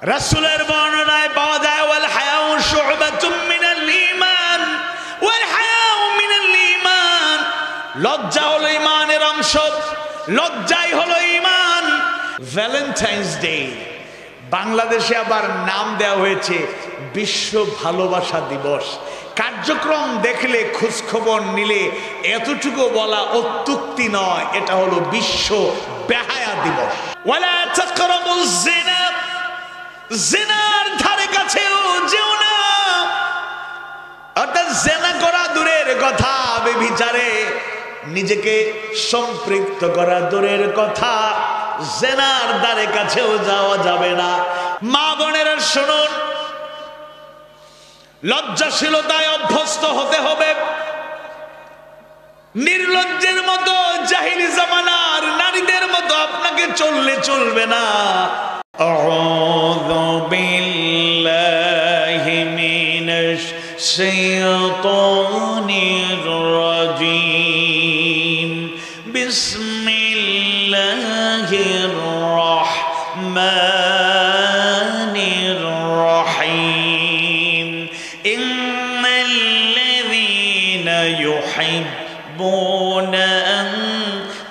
রাসূলের বর্ণনায় পাওয়া যায় ওয়াল হায়াউ শু'বাতুম মিনাল ঈমান ওয়াল হায়াউ মিনাল ঈমান, লজ্জা হলো ঈমানের অংশ, লজ্জাই হলো ঈমান। ভ্যালেন্টাইন্স ডে বাংলাদেশে আবার নাম দেওয়া হয়েছে বিশ্ব ভালোবাসা দিবস। কার্যক্রম দেখলে খোঁজখবর নিলে এতটুকু বলা অত্যুক্তি নয়, এটা হলো বিশ্ব বেহায়া দিবস। ওয়ালা তাকরাবুজ জিনা, জিনার ধারে কাছেও যেও না। অর্থাৎ জিনা করা দূরের কথা, ব্যভিচারে নিজেকে সম্পৃক্ত করা দূরের কথা, জিনার ধারে কাছেও যাওয়া যাবে না। মা বোনেরা শুনুন, লজ্জাশীলতায় অভ্যস্ত হতে হবে। নির্লজ্জের মতো জাহিলি জামানার নারীদের মতো আপনাকে চললে চলবে না। আউযু বিল্লাহি মিনাশ শাইতানির রাজীম। বিসমিল্লাহির রাহমানির রাহিম। ইন্নাল্লাযীনা ইউহিব্বুনা আন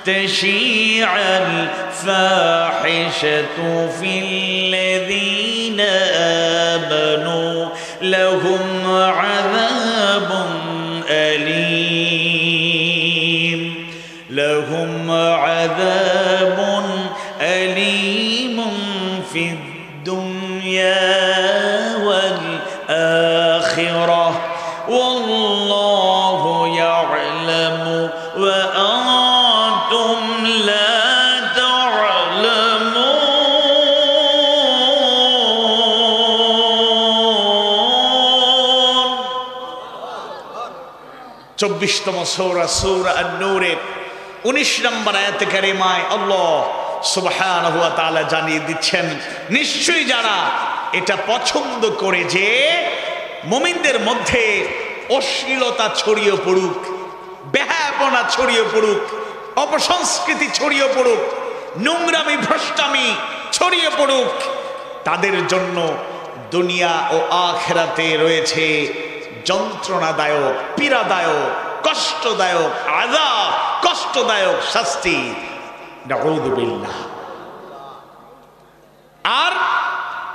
তাশীআল ফাহিশাতু ফিল্লাযীনা আমানু লাহুম আযাবুন আলীম, লাহুম আযাবুন আলীমুন ফিদ দুনিয়া ওয়াল আখিরাহ ওয়াল্লাহু ইয়া'লামু ওয়া আনতুম লা তা'লামুন। 24তম সূরা সূরা আন-নূরের 19 নম্বর আয়াতে কারিমায় আল্লাহ সুবহানাহু ওয়া তাআলা জানিয়ে দিচ্ছেন, নিশ্চয়ই যারা এটা পছন্দ করে যে মুমিনদের মধ্যে অশ্লীলতা ছড়িয়ে পড়ুক, বেহায়াপনা ছড়িয়ে পড়ুক, অপসংস্কৃতি ছড়িয়ে পড়ুক, নোংরামি ভ্রষ্টামি ছড়িয়ে পড়ুক, তাদের জন্য দুনিয়া ও আখিরাতে রয়েছে যন্ত্রণাদায়ক, পীড়াদায়ক, কষ্টদায়ক আযাব, কষ্টদায়ক শাস্তি। নাউযু বিল্লাহ। আর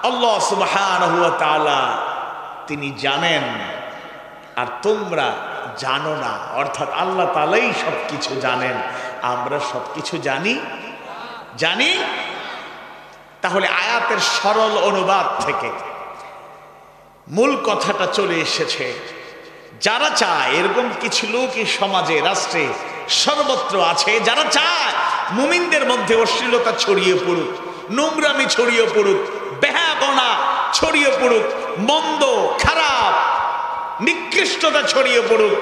আল্লাহ সুবহানাহু ওয়া তাআলা তিনি জানেন আর তোমরা জানো না, অর্থাৎ আল্লাহ তাআলাই সবকিছু জানেন, আমরা সবকিছু জানি জানি। তাহলে আয়াতের সরল অনুবাদ থেকে মূল কথাটা চলে এসেছে, যারা চায়, এরকম কিছু লোক এই সমাজে, রাষ্ট্রে, সর্বত্র আছে, যারা চায় মুমিনদের মধ্যে অশ্লীলতা ছড়িয়ে পড়ুক, নোংরামি ছড়িয়ে পড়ুক, বেহায়াপনা ছড়িয়ে পড়ুক, মন্দ খারাপ নিকৃষ্টতা ছড়িয়ে পড়ুক,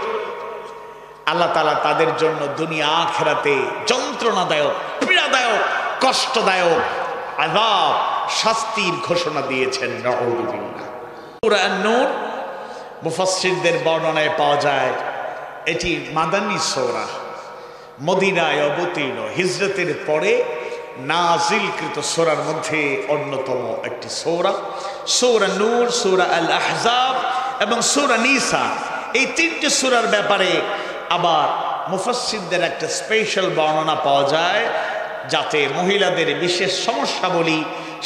আল্লাহ তাআলা তাদের জন্য দুনিয়া আখিরাতে যন্ত্রণাদায়ক, পীড়াদায়ক, কষ্টদায়ক আযাব, শাস্তির ঘোষণা দিয়েছেন। নাউযু বিল্লাহ। সূরা আন-নূর মুফাসসিরদের বর্ণনায় পাওয়া যায় এটি মাদানী সূরা, মদিনায় অবতীর্ণ, হিজরতের পরে নাজিলকৃত সূরার মধ্যে অন্যতম একটি সূরা। সূরা নূর, সূরা আল আহজাব এবং সূরা নিসা, এই তিনটি সূরার ব্যাপারে আবার মুফাসসিরদের একটা স্পেশাল বর্ণনা পাওয়া যায়, যাতে মহিলাদের বিশেষ সমস্যাবলী,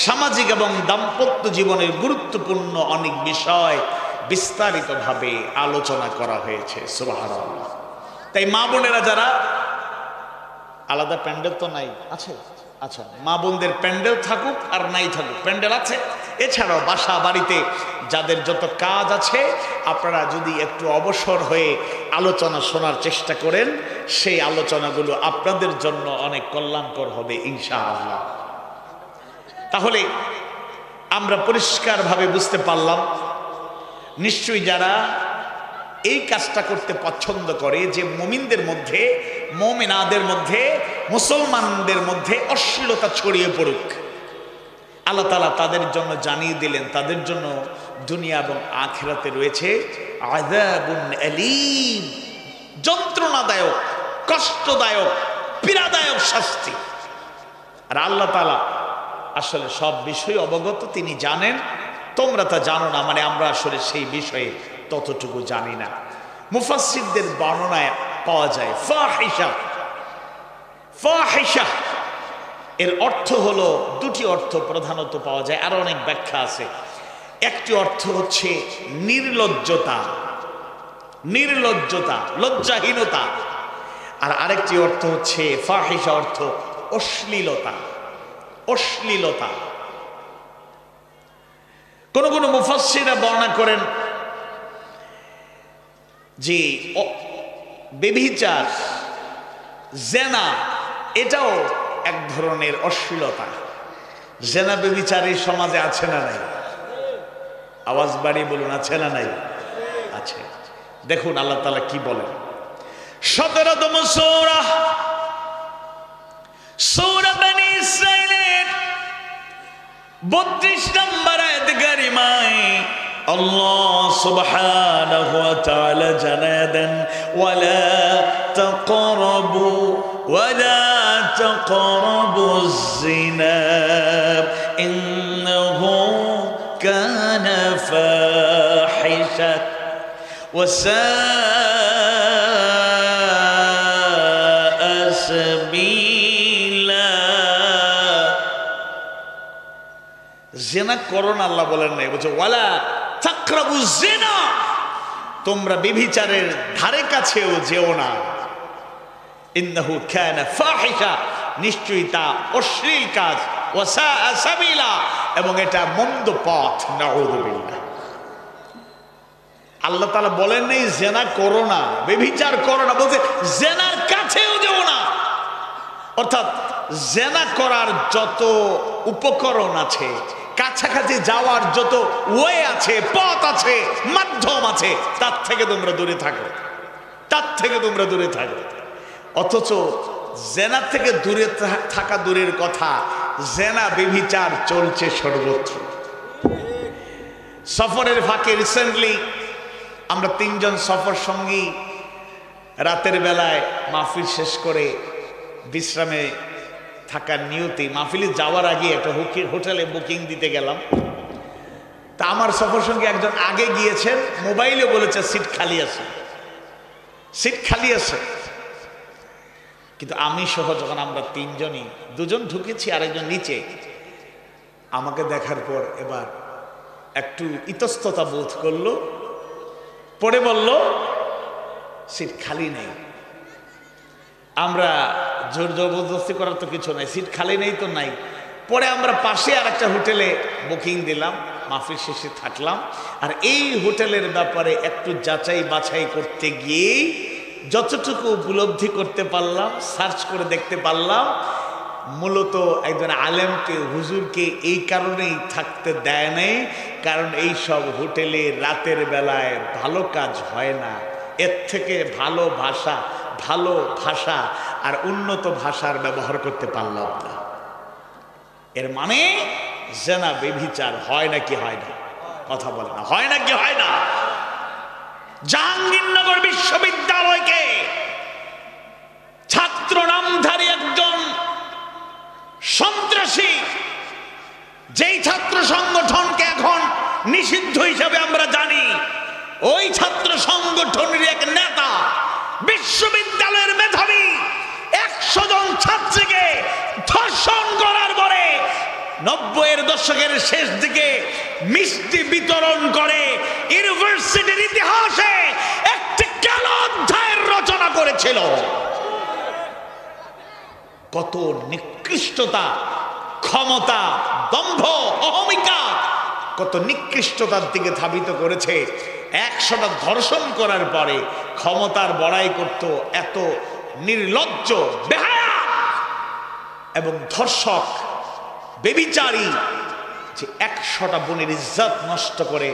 সামাজিক এবং দাম্পত্য জীবনের গুরুত্বপূর্ণ অনেক বিষয় বিস্তারিতভাবে আলোচনা করা হয়েছে। সুবহানাল্লাহ। তাই মা বোনেরা যারা, আলাদা প্যান্ডেল তো নাই, আছে? আচ্ছা, মা বোনদের প্যান্ডেল থাকুক আর নাই থাকুক, প্যান্ডেল আছে। এছাড়াও বাসা বাড়িতে যাদের যত কাজ আছে, আপনারা যদি একটু অবসর হয়ে আলোচনা শোনার চেষ্টা করেন, সেই আলোচনাগুলো আপনাদের জন্য অনেক কল্যাণকর হবে ইনশাআল্লাহ। তাহলে আমরা পরিষ্কারভাবে বুঝতে পারলাম, নিশ্চয়ই যারা এই কাজটা করতে পছন্দ করে যে মুমিনদের মধ্যে, মুমিনাদের মধ্যে, মুসলমানদের মধ্যে অশ্লীলতা ছড়িয়ে পড়ুক, আল্লাহ তাআলা তাদের জন্য জানিয়ে দিলেন তাদের জন্য দুনিয়া এবং আখিরাতে রয়েছে আযাবুন আলীম, যন্ত্রণাদায়ক, কষ্টদায়ক, পীড়াদায়ক শাস্তি। আর আল্লাহ তাআলা আসলে সব বিষয় অবগত, তিনি জানেন, তোমরা তা জানো না, মানে আমরা আসলে সেই বিষয়ে ততটুকু জানি না। মুফাসসিরদের বর্ণনায় পাওয়া যায় ফাহিশা। ফাহিশা এর অর্থ হলো, দুটি অর্থ প্রধানত পাওয়া যায়, আরো অনেক ব্যাখ্যা আছে। একটি অর্থ হচ্ছে নির্লজ্জতা, নির্লজ্জতা, লজ্জাহীনতা। আর আরেকটি অর্থ হচ্ছে ফাহিশা অর্থ অশ্লীলতা, অশ্লীলতা। কোন কোন মুফাসসিররা বর্ণনা করেন যে ব্যভিচার, জেনা, এটাও এক ধরনের অশ্লীলতা। জেনা ব্যভিচারের সমাজে আছে না নাই? আওয়াজ বাড়িয়ে বলুন, আছে না নাই? আছে। দেখুন আল্লাহ তাআলা কি বলেন। 17তম সূরা, সূরা বনী ইসরাঈলের 32 নম্বর আয়াত কারিমায় আল্লাহ সুবহানাহু ওয়া তাআলা জানায় দেন, ওয়ালা তাকরাবুজ জিনা ইন্নাহু কানা ফাহিশা ওয়া সাআ সাবিলা। জিনা করো না, আল্লাহ বলেন নাই, বলছে ওয়ালা তাকরাবুজ জিনা, তোমরা ব্যভিচারের ধারে কাছেও যেও না। ইন্নাহু কানা ফাহিশা, নিশ্চয়ই তা অশ্লীল কাজ, ওয়া সাআ সাবিলা, এবং এটা মন্দ পথ। নাউযুবিল্লাহ। আল্লাহ তাআলা বলেন নাই জিনা করো না, ব্যভিচার করো না, বলছে জিনার কাছেও যেও না। অর্থাৎ জিনা করার যত উপকরণ আছে, কাছাকাছি যাওয়ার যত ওয়ে আছে, পথ আছে, মাধ্যম আছে, তার থেকে তোমরা দূরে থাকো, তার থেকে তোমরা দূরে থাকো। অথচ জেনা থেকে দূরে থাকা দূরের কথা, জেনা ব্যভিচার চলছে সর্বত্র। সফরের ফাঁকে রিসেন্টলি আমরা 3 জন সফর সঙ্গী রাতের বেলায় মাহফিল শেষ করে বিশ্রামে থাকার নিয়তে মাহফিলে যাওয়ার আগে একটা হোটেলে বুকিং দিতে গেলাম। তা আমার সফর সঙ্গী একজন আগে গিয়েছেন, মোবাইলে বলেছে সিট খালি আছে, সিট খালি আছে। কিন্তু আমি সহ যখন আমরা 3 জনই, 2 জন ঢুকেছি, আরেকজন নিচে, আমাকে দেখার পর এবার একটু ইতস্ততা বোধ করলো, পরে বলল সিট খালি নেই। আমরা জোর জবরদস্তি করার তো কিছু নাই, সিট খালি নেই তো নাই। পরে আমরা পাশে আর একটা হোটেলে বুকিং দিলাম, মাহফিল শেষে থাকলাম। আর এই হোটেলের ব্যাপারে একটু যাচাই বাছাই করতে গিয়ে যতটুকু উপলব্ধি করতে পারলাম, সার্চ করে দেখতে পারলাম, মূলত একজন আলেমকে, হুজুরকে এই কারণেই থাকতে দেয় নাই, কারণ এই সব হোটেলে রাতের বেলায় ভালো কাজ হয় না। এর থেকে ভালো ভাষা, ভালো ভাষা আর উন্নত ভাষার ব্যবহার করতে পারলাম না। এর মানে জেনা ব্যভিচার হয় নাকি হয় না? কথা বলে না, হয় নাকি হয় না? জাহাঙ্গীরনগর বিশ্ববিদ্যালয়কে ছাত্র নামধারী একজন সন্ত্রাসী, যেই ছাত্র সংগঠনকে এখন নিষিদ্ধ হিসাবে আমরা জানি, ওই ছাত্র সংগঠনের এক নেতা বিশ্ববিদ্যালয়ের মেধাবী 100 জন ছাত্রীকে ধর্ষণ করার পরে 90-এর দশকের শেষ দিকে মিষ্টি বিতরণ করে ইউনিভার্সিটির ইতিহাসে একটি কালো অধ্যায়ের রচনা করেছিল। কত নিকৃষ্টতা, ক্ষমতা, দম্ভ, অহমিকা, কত নিকৃষ্টতার দিকে ধাবিত করেছে। 100টা ধর্ষণ করার পরে ক্ষমতার বড়াই করত এত নির্লজ্জ, বেহায়া এবং ধর্ষক, বেবিচারী, যে 100টা বোনের ইজ্জত নষ্ট করে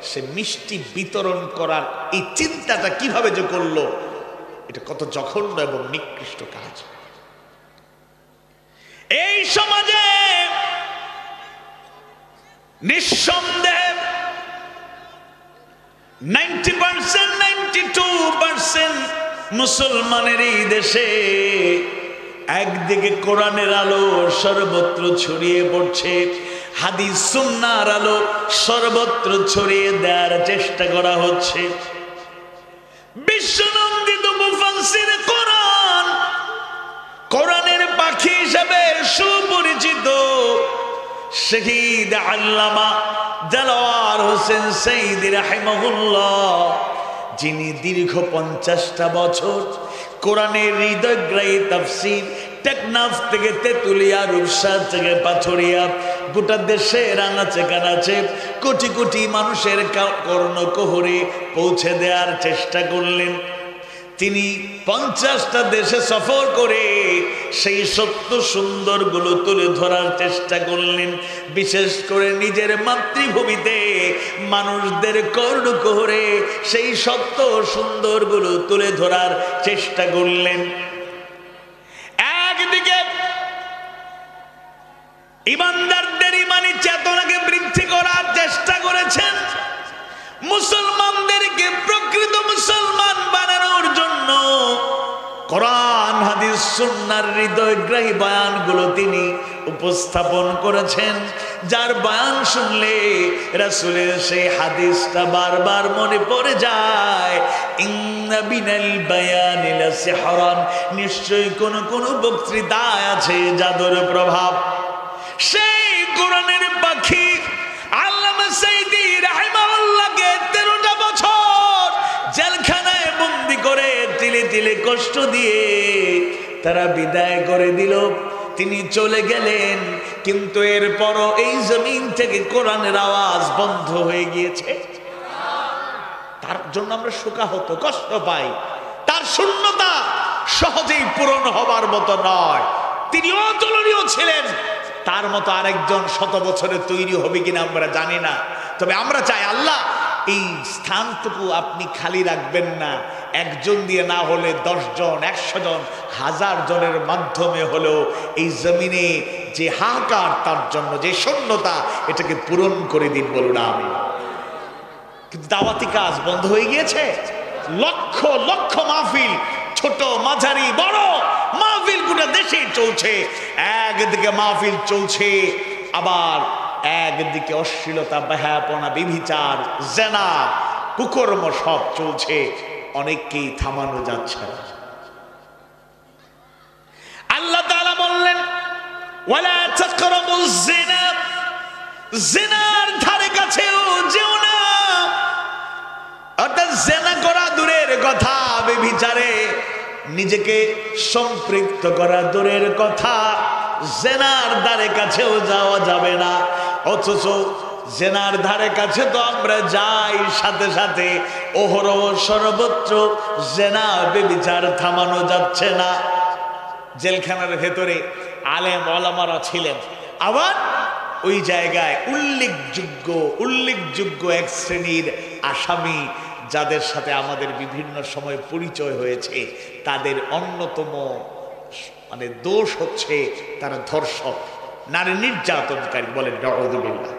সে মিষ্টি বিতরণ করার এই চিন্তাটা কিভাবে যে করলো, এটা কত জঘন্য এবং নিকৃষ্ট কাজ। এই সমাজে নিঃসন্দেহে 90%, 92% মুসলমানের এই দেশে একদিকে কোরআনের আলো সর্বত্র ছড়িয়ে পড়ছে, হাদিস সুন্নাহর আলো সর্বত্র ছড়িয়ে দেওয়ার চেষ্টা করা হচ্ছে। বিশ্বনন্দিত মুফাসসির কোরআন, কোরআনের পাখি হিসেবে সুপরিচিত শহীদ আল্লামা দেলোয়ার হোসেন সঈদী রাহিমাহুল্লাহ, যিনি দীর্ঘ 50টা বছর কোরআনের হৃদয়গ্রাহী তাফসীর টেকনাফ থেকে তেতুলিয়া, রূপসা থেকে পাথরিয়া, গোটা দেশের আনাচে কানাচে কোটি কোটি মানুষের কর্ণকুহরে পৌঁছে দেওয়ার চেষ্টা করলেন। তিনি 50টা দেশে সফর করে সেই সত্য সুন্দরগুলো তুলে ধরার চেষ্টা করলেন। বিশেষ করে নিজের মাতৃভূমিতে মানুষদের কর্ণকুহরে সেই সত্য সুন্দরগুলো তুলে ধরার চেষ্টা করলেন। একদিকে ইমানদারদের ইমানি চেতনাকে বৃদ্ধি করার চেষ্টা করেছেন, মুসলমানদেরকে প্রকৃত মুসলমান বানানোর জন্য কোরআন হাদিস সুন্নাহর হৃদয়গ্রাহী বয়ানগুলো তিনি উপস্থাপন করেছেন, যার বয়ান শুনলে রাসূলের সেই হাদিসটা বারবার মনে পড়ে যায়, ইন্না বিনাল বায়ানি লাসিহরান, নিশ্চয়ই কোন কোন বক্তৃতায় আছে জাদুর প্রভাব। সেই কোরআনের পাখি আল্লামা সঈদী রাহিমাহুল্লাহকে 13টা বছর জেলখানায় বন্দী করে তিলে তিলে কষ্ট দিয়ে তারা বিদায় করে দিল। তিনি চলে গেলেন, কিন্তু এরপরও এই জমিন থেকে কোরআনের আওয়াজ বন্ধ হয়ে গিয়েছে। তার জন্য আমরা শোকাহত, কষ্ট পাই। তার শূন্যতা সহজেই পূরণ হবার মতো নয়। তিনি অতুলনীয় ছিলেন। তার মতো আরেকজন 100 বছরে তৈরি হবে কিনা আমরা জানি না, তবে আমরা চাই আল্লাহ এই স্থানটুকু আপনি খালি রাখবেন না। একজন দিয়ে না হলে 10 জন, 100 জন, 1000 জনের মাধ্যমে হলেও এই জমিনে যে হাহাকার, তার জন্য যে শূন্যতা, এটাকে পূরণ করে দিন, বলুন আমিন। কিন্তু দাওয়াতি কাজ বন্ধ হয়ে গিয়েছে। লক্ষ লক্ষ মাহফিল, ছোট মাঝারি বড় মাহফিল গোটা দেশে চলছে। একদিকে মাহফিল চলছে, আবার একদিকে অশ্লীলতা, বেহায়াপনা, বিভিচার, জেনা, কুকর্ম সব চলছে। অনেককেই থামানো যাচ্ছে না। আল্লাহ তাআলা বললেন, ওয়ালা তাকরাবুজ জিনা, জিনার ধারে কাছেও যেও না। অর্থাৎ জেনা করা দূরের কথা, ব্যভিচারে নিজেকে সম্পৃক্ত করা দূরের কথা, জেনার ধারে কাছেও যাওয়া যাবে না। অথচ জেনার ধারে কাছে তো আমরা যাই, সাথে সাথে অহরহ সর্বত্র জেনা ব্যভিচার থামানো যাচ্ছে না। জেলখানার ভেতরে আলেম ওলামারা ছিলেন, আবার ওই জায়গায় উল্লেখযোগ্য এক শ্রেণীর আসামি, যাদের সাথে আমাদের বিভিন্ন সময় পরিচয় হয়েছে, তাদের অন্যতম দোষ হচ্ছে তারা ধর্ষক, নারী নির্যাতনকারী। বলেন নাউযুবিল্লাহ।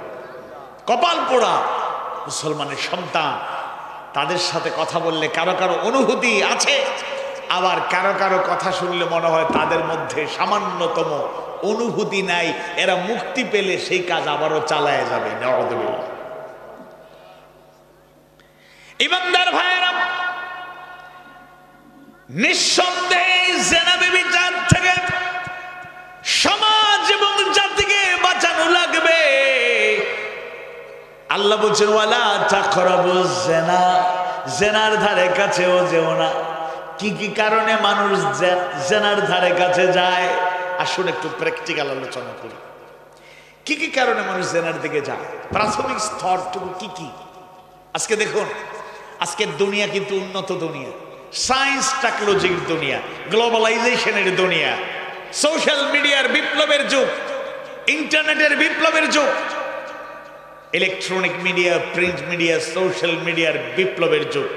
কপাল পোড়া মুসলমানের সন্তান। তাদের সাথে কথা বললে কারো কারো অনুভূতি আছে, আবার কারো কারো কথা শুনলে মনে হয় তাদের মধ্যে সামান্যতম অনুভূতি নাই। এরা মুক্তি পেলে সেই কাজ আবারও চালায় যাবে। নাউযুবিল্লাহ। ইমানদার ভাইয়েরা, নিঃসন্দেহে জেনা ব্যভিচার থেকে সমাজ এবং জাতিকে বাঁচানো লাগবে। আল্লাহ বলছেন, ওয়ালা তাকরাবুজ জিনা, জেনার ধারে কাছেও যেও না। কি কি কারণে মানুষ জেনার ধারে কাছে যায়? আসুন একটু প্র্যাকটিক্যাল আলোচনা করি। কি কি কারণে মানুষ জেনার দিকে যায়? প্রাথমিক স্তরটুকু কি কি? আজকে দেখুন, আজকের দুনিয়া কিন্তু উন্নত দুনিয়া, সায়েন্স টেকনোলজির দুনিয়া, গ্লোবালাইজেশনের দুনিয়া, সোশ্যাল মিডিয়ার বিপ্লবের যুগ, ইন্টারনেটের বিপ্লবের যুগ, electronic media, print media, social মিডিয়ার বিপ্লবের যুগ।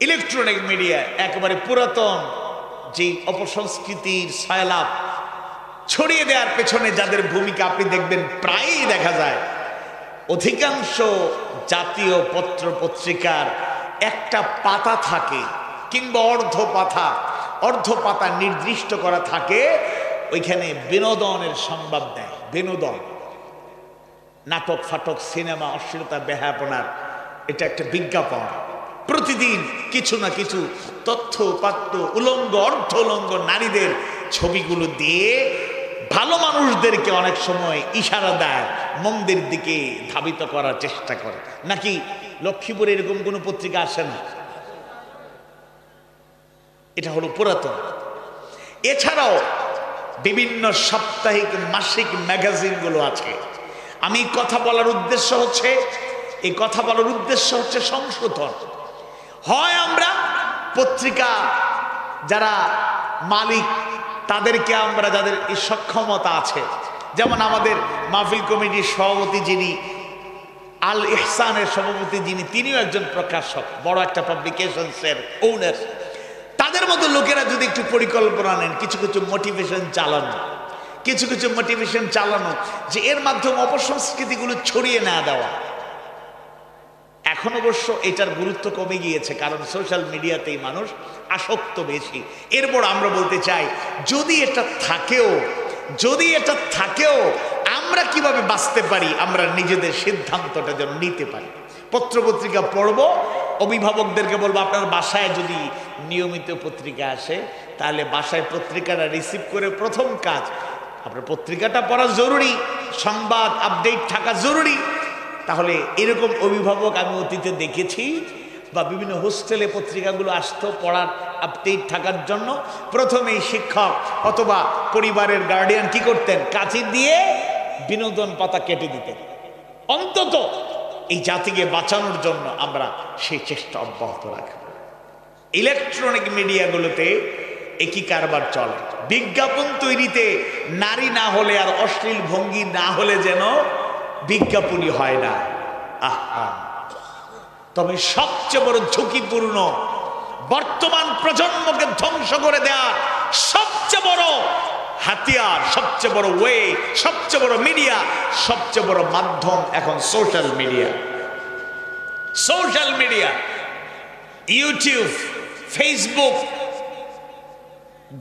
ইলেকট্রনিক মিডিয়া একেবারে পুরাতন যে অপসংস্কৃতির সয়লাভ ছড়িয়ে দেওয়ার পেছনে যাদের ভূমিকা আপনি দেখবেন প্রায়ই দেখা যায়। অধিকাংশ জাতীয় পত্র পত্রিকার একটা পাতা থাকে, কিংবা অর্ধ পাতা, অর্ধ পাতা নির্দিষ্ট করা থাকে, ওইখানে বিনোদনের সংবাদ দেয়। বিনোদন, নাটক ফাটক, সিনেমা, অশ্লীলতা, বেহায়াপনার এটা একটা বিজ্ঞাপন। প্রতিদিন কিছু না কিছু তথ্য পাত্র, উলঙ্গ অর্ধ উলঙ্গ নারীদের ছবিগুলো দিয়ে ভালো মানুষদেরকে অনেক সময় ইশারা দেয়, মন্দির দিকে ধাবিত করার চেষ্টা করে। নাকি লক্ষ্মীপুরে এরকম কোনো পত্রিকা আসে না? এটা হলো পুরাতন। এছাড়াও বিভিন্ন সাপ্তাহিক মাসিক ম্যাগাজিনগুলো আছে। আমি কথা বলার উদ্দেশ্য হচ্ছে, এই কথা বলার উদ্দেশ্য হচ্ছে সংশোধন। হয় আমরা পত্রিকা যারা মালিক তাদেরকে আমরা, যাদের এই সক্ষমতা আছে, যেমন আমাদের মাহফিল কমিটির সভাপতি যিনি, আল ইহসানের সভাপতি যিনি, তিনিও একজন প্রকাশক, বড় একটা পাবলিকেশনসের ওনার। তাদের মতো লোকেরা যদি একটু পরিকল্পনা নেন, কিছু কিছু মোটিভেশন চালানো, যে এর মাধ্যমে অপসংস্কৃতিগুলো ছড়িয়ে না দেওয়া। এখন অবশ্য এটার গুরুত্ব কমে গিয়েছে, কারণ সোশ্যাল মিডিয়াতেই মানুষ আসক্ত বেশি। এরপর আমরা বলতে চাই, যদি এটা থাকেও আমরা কিভাবে বাঁচতে পারি, আমরা নিজেদের সিদ্ধান্তটা যেন নিতে পারি। পত্রপত্রিকা পড়ব, অভিভাবকদেরকে বলবো আপনার বাসায় যদি নিয়মিত পত্রিকা আসে, তাহলে বাসায় পত্রিকাটা রিসিভ করে প্রথম কাজ আপনার পত্রিকাটা পড়া জরুরি, সংবাদ আপডেট থাকা জরুরি। তাহলে এরকম অভিভাবক আমি অতীতে দেখেছি, বা বিভিন্ন হোস্টেলে পত্রিকাগুলো আসতো পড়ার আপডেট থাকার জন্য। প্রথমেই শিক্ষক অথবা পরিবারের গার্ডিয়ান কি করতেন, কাঁচি দিয়ে বিনোদন পাতা কেটে দিতেন। অন্তত এই জাতিকে বাঁচানোর জন্য আমরা সেই চেষ্টা অব্যাহত রাখব। ইলেকট্রনিক মিডিয়াগুলোতে একই কারবার চলে। বিজ্ঞাপন তৈরিতে নারী না হলে আর অশ্লীল ভঙ্গি না হলে যেন বিজ্ঞাপনই হয় না। আহা, তবে সবচেয়ে বড় ঝুঁকিপূর্ণ, বর্তমান প্রজন্মকে ধ্বংস করে দেওয়া সবচেয়ে বড় হাতিয়ার, সবচেয়ে বড় ওয়ে, সবচেয়ে বড় মিডিয়া, সবচেয়ে বড় মাধ্যম এখন social media. YouTube, Facebook,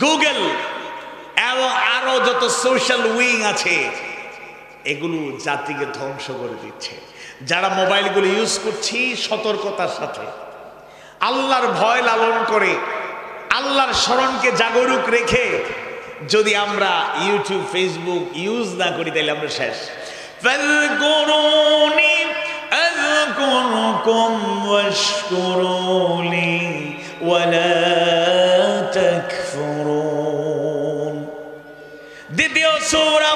Google এবং আরো যত সোশ্যাল উইং আছে, এগুলো জাতিকে ধ্বংস করে দিচ্ছে। যারা মোবাইলগুলো ইউজ করছি সতর্কতার সাথে, আল্লাহর ভয় লালন করে, আল্লাহর স্মরণকে জাগরুক রেখে যদি আমরা ইউটিউব ফেসবুক ইউজ না করি, তাহলে আমরা শেষ। ফাযকুরুনি আযকুরুকুম ওয়াশকুরুলি ওয়ালা তাকফুরুন। দ্বিতীয় সূরা,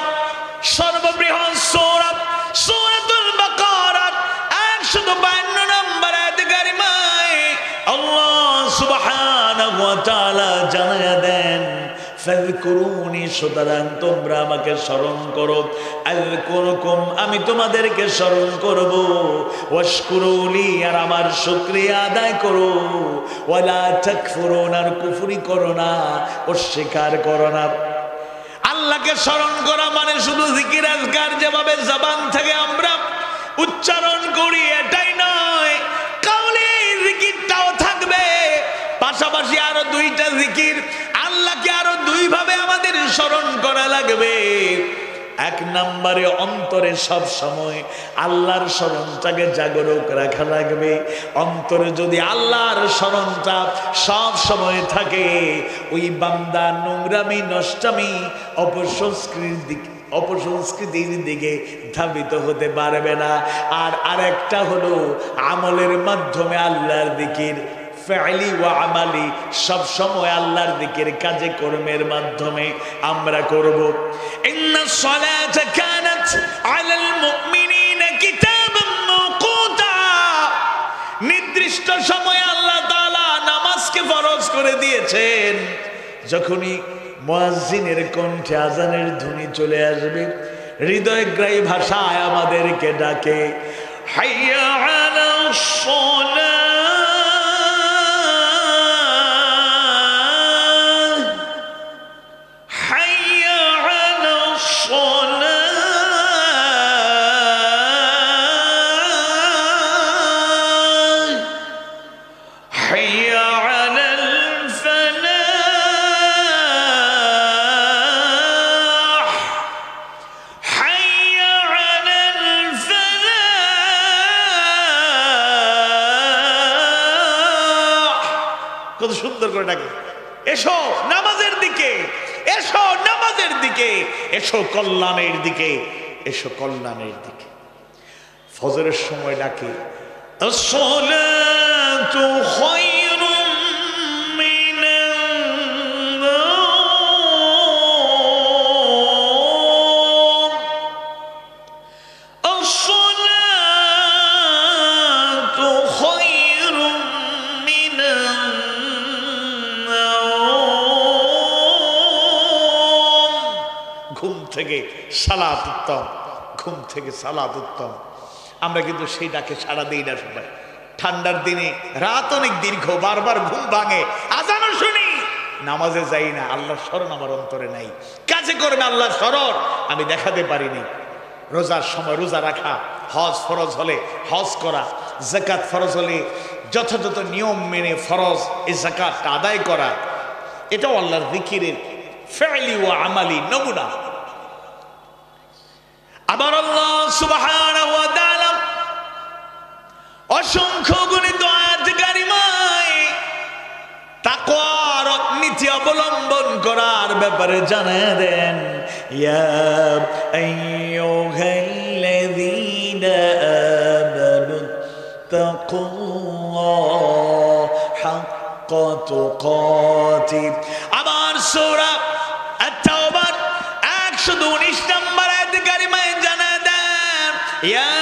সর্ববৃহৎ সূরা, সূরাতুল বাকারা 152 নম্বর আয়াত কারিমায় আল্লাহ সুবহানাহু ওয়া তাআলা জানায়া দেন, ফাযকুরুনি, সুতরাং তোমরা আমাকে স্মরণ করো, আযকুরুকুম, আমি তোমাদেরকে স্মরণ করব, ওয়াশকুরুলি, আর আমার শুকরিয়া আদায় করো, ওয়ালা তাকফুরুন, আর কুফরি করো না, অস্বীকার করো না। আল্লাহকে স্মরণ করা মানে শুধু জিকির আজকার যেভাবে জবান থেকে আমরা উচ্চারণ করি এটাই নয়, কাউলি জিকিরটাও থাকবে, পাশাপাশি আরো দুইটা জিকির, আল্লাহকে আরো দুই ভাবে আমাদের স্মরণ করা লাগবে। এক নম্বরে অন্তরে সব সময় আল্লাহর স্মরণটাকে জাগরুক রাখা লাগবে। অন্তরে যদি আল্লাহর স্মরণটা সব সময় থাকে, ওই বান্দা নোংরামি, নষ্টামি, অপসংস্কৃতির দিকে ধাবিত হতে পারবে না। আর আরেকটা হলো আমলের মাধ্যমে আল্লাহর দিকের ফেলি ওয়া আমালি, সব সময় আল্লাহর দিকের কাজে কর্মের মাধ্যমে আমরা করব। ইন্নাস সালাতা কানাত আলাল মুমিনিনা কিতাবাম মাওকুতা, নির্দিষ্ট সময়ে আল্লাহ তাআলা নামাজকে ফরজ করে দিয়েছেন। যখনই মুয়াজ্জিনের কণ্ঠে আজানের ধ্বনি চলে আসবে, হৃদয়গ্রাহী ভাষায় আমাদেরকে ডাকে, হাইয়া আলাস সালাহ, সুন্দর করে ডাকে, এসো নামাজের দিকে, এসো নামাজের দিকে, এসো কল্যাণের দিকে, এসো কল্যাণের দিকে। ফজরের সময় ডাকে, আসসালাতু খায়রুম মিনান নাওম, আসসালাতু খায়রুম মিনান নাওম। ঘুম থেকে সালাত উত্তম, ঘুম থেকে সালাত উত্তম। আমরা কিন্তু সেই ডাকে সাড়া দিই না সবাই। ঠান্ডার দিনে রাত অনেক দীর্ঘ, বারবার ঘুম ভাঙে, আজানও শুনি, নামাজে যাই না। আল্লাহর স্মরণ আমার অন্তরে নাই। কাজে করবে আল্লাহর স্মরণ আমি দেখাতে পারিনি। রোজার সময় রোজা রাখা, হজ ফরজ হলে হজ করা, যাকাত ফরজ হলে যথাযথ নিয়ম মেনে ফরজ এই যাকাতটা আদায় করা, এটাও আল্লাহর জিকিরের ফেলি ও আমালি নমুনা। আবার আল্লাহ সুবহানাহু ওয়া তাআলা অসংখ্য গণিত আয়াত কারিমায় তাকওয়ার নীতি অবলম্বন করার ব্যাপারে জানিয়ে দেন, ইয়া আইয়ুহাল্লাযীনা আমানু তাকুল্লাহা হাক্কা তুকাতিহ। আবার সূরা আত-তাওবার 119 নম্বর আয়াত কারিমায় জানিয়ে দেন, ইয়া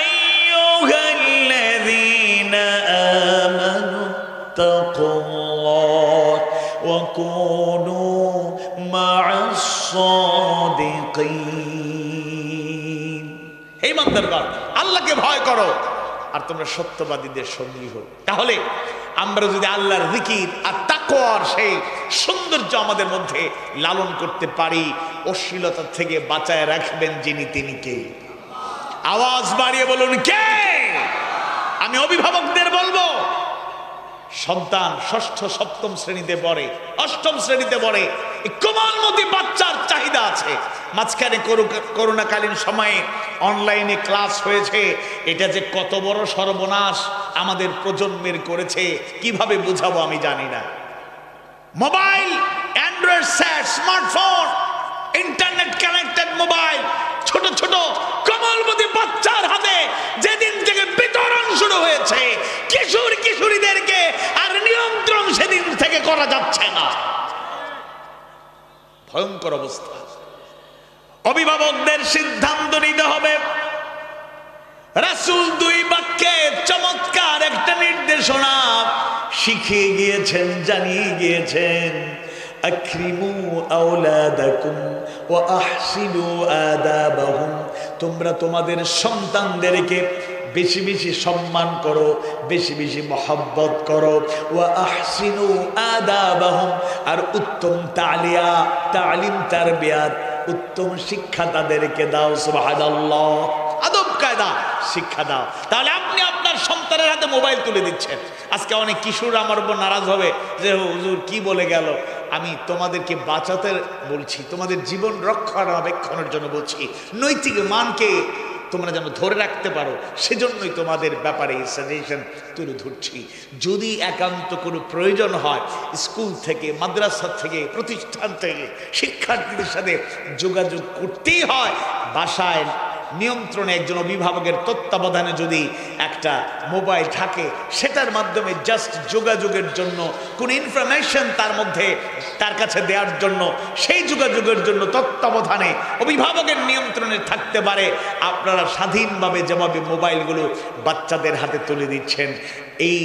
আইয়ুহাল্লাযীনা আমানু তাকুল্লাহ ওয়া কুনু মা'আস সাদিকিন। হে ইমানদারগণ, আল্লাহকে ভয় করো আর তোমরা সত্যবাদীদের সঙ্গী হও। তাহলে আমরা যদি আল্লাহর জিকির আর তাকওয়ার সেই সৌন্দর্য আমাদের মধ্যে লালন করতে পারি, অশ্লীলতা থেকে বাঁচায় রাখবেন যিনি, তিনি কে? আওয়াজ বাড়িয়ে বলুন কে? আমি অভিভাবকদের বলবো, সন্তান ষষ্ঠ সপ্তম শ্রেণীতে পড়ে, অষ্টম শ্রেণীতে পড়ে, কোমলমতি বাচ্চার চাহিদা আছে। মাঝখানে করোনাকালীন সময়ে অনলাইনে ক্লাস হয়েছে, এটা যে কত বড় সর্বনাশ আমাদের প্রজন্মের করেছে কিভাবে বুঝাবো আমি জানি না। Mobile, Android set, smartphone, internet connected mobile ছোট ছোট কোমলমতি বাচ্চার হাতে যেদিন থেকে বিতরণ শুরু হয়েছে, কিশোর কিশোরীদেরকে আর নিয়ন্ত্রণ সেদিন থেকে করা যাচ্ছে না। ভয়ঙ্কর অবস্থা। অভিভাবকদের সিদ্ধান্ত নিতে হবে। রাসূল 2 বাক্যে চমৎকার একটা নির্দেশনা শিখিয়ে গিয়েছেন, জানিয়ে গিয়েছেন, আকরিমু আওলাদাকুম ওয়া আহসিনু আদাবাহুম। তোমরা তোমাদের সন্তানদেরকে বেশি বেশি সম্মান করো, বেশি বেশি মহব্বত করো। ওয়া আহসিনু আদাবাহুম, আর উত্তম তালিম তারবিয়াত, উত্তম শিক্ষা তাদেরকে দাও। সুবহানাল্লাহ, আদব কায়দা শিক্ষা দাও। তাহলে আপনি আপনার সন্তানের হাতে মোবাইল তুলে দিচ্ছেন। আজকে অনেক কিশোর আমার উপর নারাজ হবে যে হুজুর কি বলে গেল। আমি তোমাদেরকে বাঁচাতে বলছি, তোমাদের জীবন রক্ষণাবেক্ষণের জন্য বলছি, নৈতিক মানকে তোমরা যেন ধরে রাখতে পারো, সেজন্যই তোমাদের ব্যাপারে এই সাজেশন তুলে ধরছি। যদি একান্ত কোনো প্রয়োজন হয়, স্কুল থেকে, মাদ্রাসা থেকে, প্রতিষ্ঠান থেকে শিক্ষার্থীদের সাথে যোগাযোগ করতেই হয়। বাসায় নিয়ন্ত্রণে একজন অভিভাবকের তত্ত্বাবধানে যদি একটা মোবাইল থাকে, সেটার মাধ্যমে জাস্ট যোগাযোগের জন্য, কোন ইনফরমেশন তার মধ্যে তার কাছে দেওয়ার জন্য, সেই যোগাযোগের জন্য তত্ত্বাবধানে অভিভাবকের নিয়ন্ত্রণে থাকতে পারে। আপনারা স্বাধীনভাবে যেভাবে মোবাইলগুলো বাচ্চাদের হাতে তুলে দিচ্ছেন, এই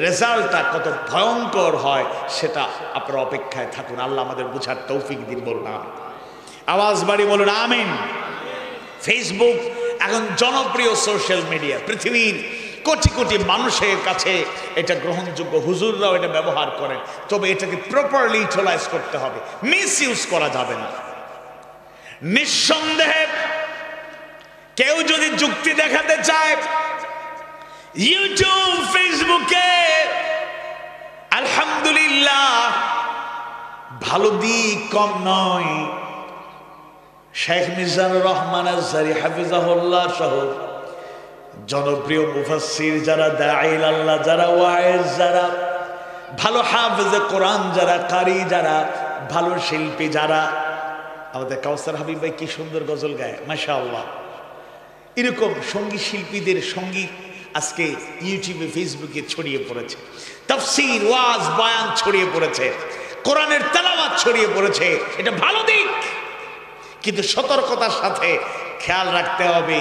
রেজাল্টটা কত ভয়ঙ্কর হয় সেটা আপনারা অপেক্ষায় থাকুন। আল্লাহ আমাদের বুঝার তৌফিক দিন। বলুন আমিন। আওয়াজ বাড়ি বলুন আমিন। ফেসবুক এখন জনপ্রিয় সোশ্যাল মিডিয়া, পৃথিবীর কোটি কোটি মানুষের কাছে এটা গ্রহণযোগ্য। হুজুররাও এটা ব্যবহার করেন, তবে এটাকে প্রপারলি ইউটিলাইজ করতে হবে, মিস ইউজ করা যাবে না। নিঃসন্দেহে কেউ যদি যুক্তি দেখাতে চায় ইউটিউব, ফেসবুকে, আলহামদুলিল্লাহ ভালো দিক কম নয়। শেখ মিজানুর রহমান আজহারী হাফিজাহুল্লাহ সহ জনপ্রিয় মুফাসসির যারা, দাঈ আল্লাহ যারা, ওয়াইজ যারা, ভালো হাফেজে কোরআন যারা, কারি যারা, ভালো শিল্পী যারা, আমাদের কাউসার হাবিব ভাই কি সুন্দর গজল গায় মাশাআল্লাহ। এরকম সঙ্গীত শিল্পীদের সঙ্গীত আজকে ইউটিউবে ফেসবুকে ছড়িয়ে পড়েছে, তাফসীর ওয়াজ বয়ান ছড়িয়ে পড়েছে, কোরআনের তেলাওয়াত ছড়িয়ে পড়েছে। এটা ভালো দিক, কিন্তু সতর্কতার সাথে খেয়াল রাখতে হবে।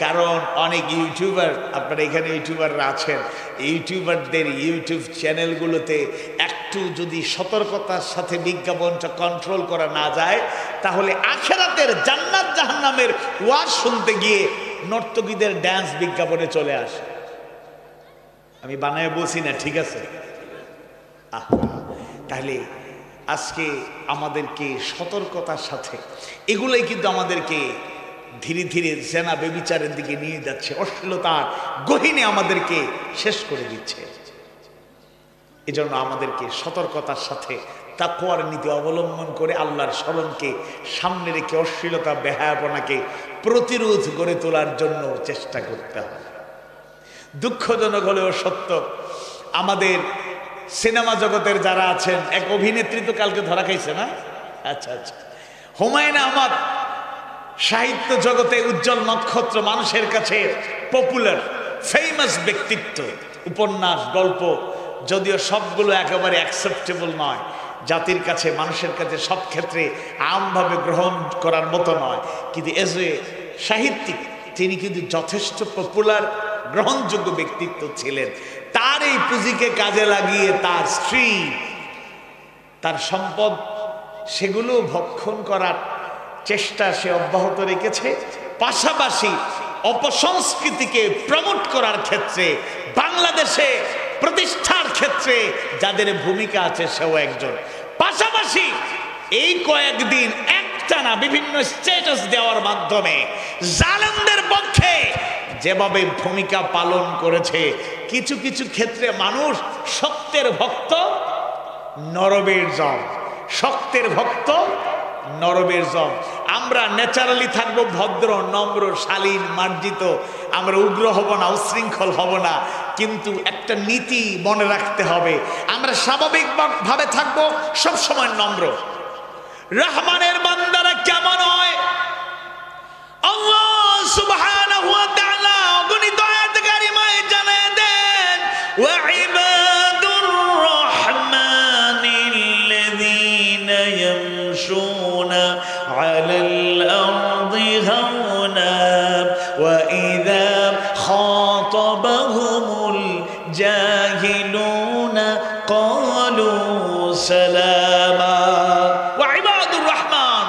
কারণ অনেক ইউটিউবার, আপনারা এখানে ইউটিউবাররা আছেন, ইউটিউবারদের ইউটিউব চ্যানেলগুলোতে একটু যদি সতর্কতার সাথে বিজ্ঞাপনটা কন্ট্রোল করা না যায়, তাহলে আখিরাতের জান্নাত জাহান্নামের ওয়াজ শুনতে গিয়ে নর্তকীদের ড্যান্স বিজ্ঞাপনে চলে আসে। আমি বানায় বলছি না, ঠিক আছে? তাহলে আজকে আমাদেরকে সতর্কতার সাথে, এগুলোই কিন্তু আমাদেরকে ধীরে ধীরে জেনা বেবিচারের দিকে নিয়ে যাচ্ছে, অশ্লীলতার গহীনে আমাদেরকে শেষ করে দিচ্ছে। এজন্য আমাদেরকে সতর্কতার সাথে তাকওয়ার নীতি অবলম্বন করে আল্লাহর স্মরণকে সামনে রেখে অশ্লীলতা বেহায়াপনাকে প্রতিরোধ গড়ে তোলার জন্য চেষ্টা করতে হবে। দুঃখজনক হলেও সত্য, আমাদের সিনেমা জগতের যারা আছেন, এক অভিনেত্রী তো কালকে ধরা খাইছে না? আচ্ছা আচ্ছা, হুমায়ুন আহমদ সাহিত্য জগতে উজ্জ্বল নক্ষত্র, মানুষের কাছে পপুলার ফেমাস ব্যক্তিত্ব। উপন্যাস, গল্প যদিও সবগুলো একেবারে অ্যাকসেপ্টেবল নয়, জাতির কাছে, মানুষের কাছে সব ক্ষেত্রে আমভাবে গ্রহণ করার মতো নয়, কিন্তু এজ এ সাহিত্যিক তিনি কিন্তু যথেষ্ট পপুলার, গ্রহণযোগ্য ব্যক্তিত্ব ছিলেন। তার এই পুঁজিকে কাজে লাগিয়ে তার স্ত্রী, তার সম্পদ, সেগুলো ভক্ষণ করার চেষ্টা সে অব্যাহত রেখেছে। পাশাপাশি অপসংস্কৃতিকে প্রমোট করার ক্ষেত্রে, বাংলাদেশে প্রতিষ্ঠার ক্ষেত্রে যাদের ভূমিকা আছে সেও একজন। পাশাপাশি এই কয়েকদিন একটানা বিভিন্ন স্ট্যাটাস দেওয়ার মাধ্যমে জালেমদের পক্ষে যেভাবে ভূমিকা পালন করেছে, কিছু কিছু ক্ষেত্রে মানুষ সত্যের ভক্ত নরবের জম, শক্তের ভক্ত নরবের জম। আমরা ন্যাচারালি থাকবো ভদ্র, নম্র, শালীন, মার্জিত, আমরা উগ্র হব না, উশৃঙ্খল হব না, কিন্তু একটা নীতি মনে রাখতে হবে। আমরা স্বাভাবিকভাবে থাকবো সবসময় নম্র। রহমানের বান্দারা কেমন হয়? আল্লাহ সুবহানাহু ওয়া তাআলা অগণিত আয়াত কারিমায় জানিয়ে দেন, ওয়া ইবাদুর রহমানিল্লাযীনা ইয়ামশুনা আলাল আরদি হাওনা ওয়া ইযা খাতাবাহুমুল জাহিলুনা ক্বালু সালামা। ওয়া ইবাদুর রহমান,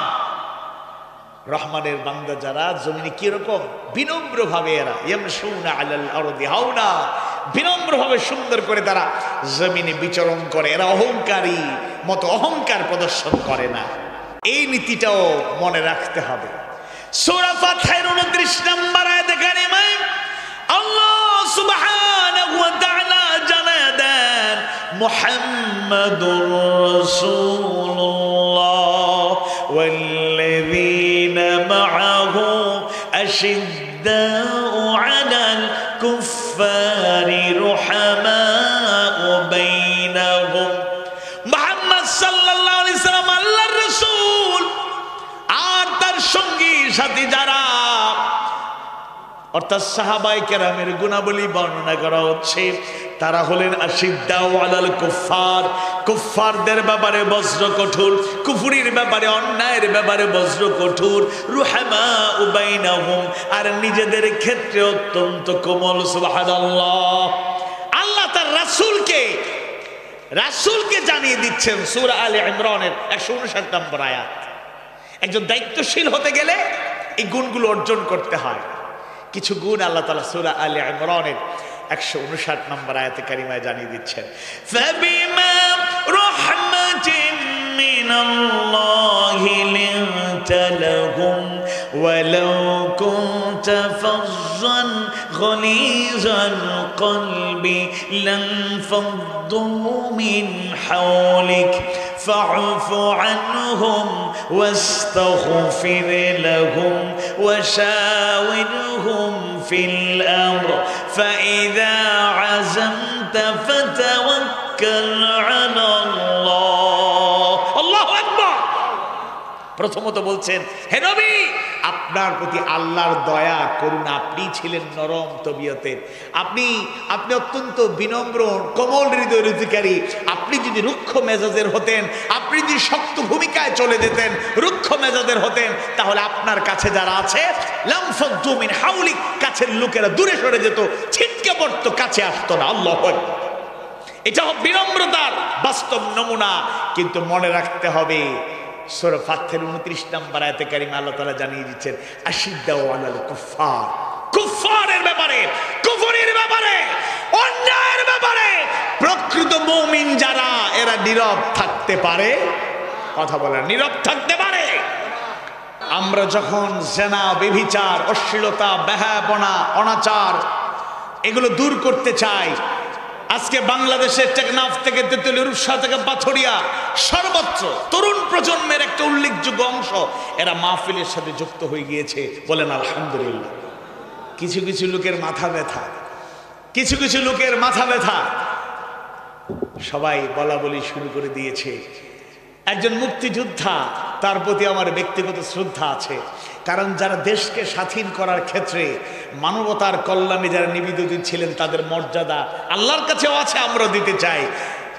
রহমানের বান্দা যারা জমিনে কিরকম বিনম্রভাবে, এরা ইয়ামশুনা আলাল আরদি হাওনা, বিনম্রভাবে সুন্দর করে তারা জমিনে বিচরণ করে। এরা অহংকারী মতো অহংকার প্রদর্শন করে না। এই নীতিটাও মনে রাখতে হবে। সূরা ফাতহের 29 নম্বর আয়াতে কারিমায় আল্লাহ সুবহানাহু ওয়া তাআলা জানিয়ে দেন, মুহাম্মাদুর রাসূলুল্লাহ ওয়াল্লাযীনা মাআহু আশিদ্দাউ আলাল কুফফারি রুহামাউ বাইনাহুম। মুহাম্মদ সাল্লাল্লাহু আলাইহি সাল্লাম আল্লাহর রাসূল আর তার সঙ্গী সাথী যারা, অর্থাৎ সাহাবায়ে কেরামের গুণাবলী বর্ণনা করা হচ্ছে। তারা হলেন আশিদ্দাউ আলাল কুফফার, কুফফারদের ব্যাপারে বজ্র কঠোর, কুফরির ব্যাপারে, অন্যায়ের ব্যাপারে বজ্র কঠোর। রুহামাউ বাইনাহুম, আর নিজেদের ক্ষেত্রে অত্যন্ত কোমল। সুবহানাল্লাহ। আল্লাহ তার রাসূলকে জানিয়ে দিচ্ছেন সূরা আলে ইমরানের 159 নম্বর আয়াত। একজন দায়িত্বশীল হতে গেলে এই গুণগুলো অর্জন করতে হয়। কিছু গুণ আল্লাহ তাআলা সূরা আলে ইমরানের 159 নম্বর আয়াতে কারিমায় জানিয়ে দিচ্ছেন, ফাবিমা রাহমাতিন মিনাল্লাহি লিনতা লাহুম ওয়ালাউ কুনতা ফাজ্জান গলিজাল কলবি লানফাদ্দু মিন হাওলিক ফা'ফু আনহুম ওয়াস্তাগফির লাহুম ওয়াশাওিরহুম ফিল আমর ফাইযা আযামতা ফাতাওয়াক্কাল وتوكل على الله আল্লাহু আকবার প্রথমত বলছেন হে নবী আপনার প্রতি আল্লাহর দয়া করুণা আপনি ছিলেন নরম তবিয়তের আপনি অত্যন্ত বিনম্র কোমল হৃদয়ের অধিকারী আপনি যদি রুক্ষ মেজাজের হতেন আপনি যদি শক্ত ভূমিকায় চলে যেতেন রুক্ষ মেজাজের হতেন তাহলে আপনার কাছে যারা আছে লামফাদ্দু মিন হাউলিক কাছের লোকেরা দূরে সরে যেত ছিটকে পড়তো কাছে আসতো না আল্লাহু আকবার এটা বিনম্রতার বাস্তব নমুনা কিন্তু মনে রাখতে হবে সূরা ফাতহির 29 নম্বর আয়াতে কারিমা আল্লাহ তাআলা জানিয়ে দিচ্ছেন আশিদ্দাউ আলাল কুফার কুফারের ব্যাপারে কুফরির ব্যাপারে অন্যায়ের ব্যাপারে প্রকৃত মুমিন যারা এরা নীরব থাকতে পারে কথা বলেন নীরব থাকতে পারে আমরা যখন জিনা ব্যভিচার অশ্লীলতা বেহায়াপনা অনাচার এগুলো দূর করতে চাই আজকে বাংলাদেশের টেকনাফ থেকে তেতুলিয়া রূপসা থেকে পাথরিয়া সর্বত্র তরুণ প্রজন্মের একটা উল্লেখযোগ্য অংশ এরা মাহফিলের সাথে যুক্ত হয়ে গিয়েছে বলেন আলহামদুলিল্লাহ কিছু কিছু লোকের মাথা ব্যথা কিছু কিছু লোকের মাথা ব্যথা সবাই বলা বলি শুরু করে দিয়েছে একজন মুক্তিযোদ্ধা তার প্রতি আমার ব্যক্তিগত শ্রদ্ধা আছে কারণ যারা দেশকে স্বাধীন করার ক্ষেত্রে মানবতার কল্যাণে যারা নিবেদিত ছিলেন তাদের মর্যাদা আল্লাহর কাছেও আছে আমরা দিতে চাই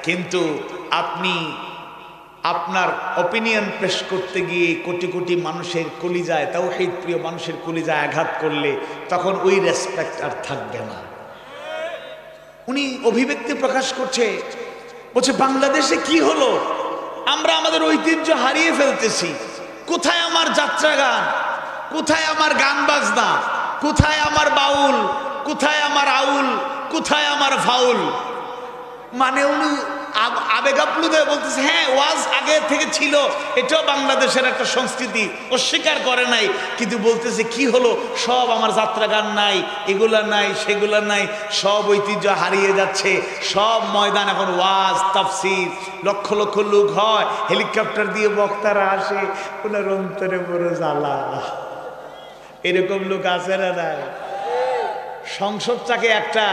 কিন্তু আপনি আপনার অপিনিয়ন পেশ করতে গিয়ে কোটি কোটি মানুষের কলিজায় তাওহীদ প্রিয় মানুষের কলিজায় আঘাত করলে তখন ওই রেসপেক্ট আর থাকবে না উনি অভিব্যক্তি প্রকাশ করছে বলছে বাংলাদেশে কি হলো আমরা আমাদের ঐতিহ্য হারিয়ে ফেলতেছি কোথায় আমার যাত্রা গান কোথায় আমার গান বাজনা কোথায় আমার বাউল কোথায় আমার আউল কোথায় আমার ফাউল মানে উনি আবেগাপ্লুত হয়ে বলতেছে হ্যাঁ ওয়াজ আগে থেকে ছিল এটাও বাংলাদেশের একটা সংস্কৃতি অস্বীকার করে নাই কিন্তু বলতেছে কি হলো সব আমার যাত্রা গান নাই এগুলা নাই সেগুলা নাই সব ঐতিহ্য হারিয়ে যাচ্ছে সব ময়দান এখন ওয়াজ তাফসীর লক্ষ লক্ষ লোক হয় হেলিকপ্টার দিয়ে বক্তারা আসে ওনার অন্তরে বড় জ্বালা এরকম লোক আছে না নাই সংসদটাকে একটা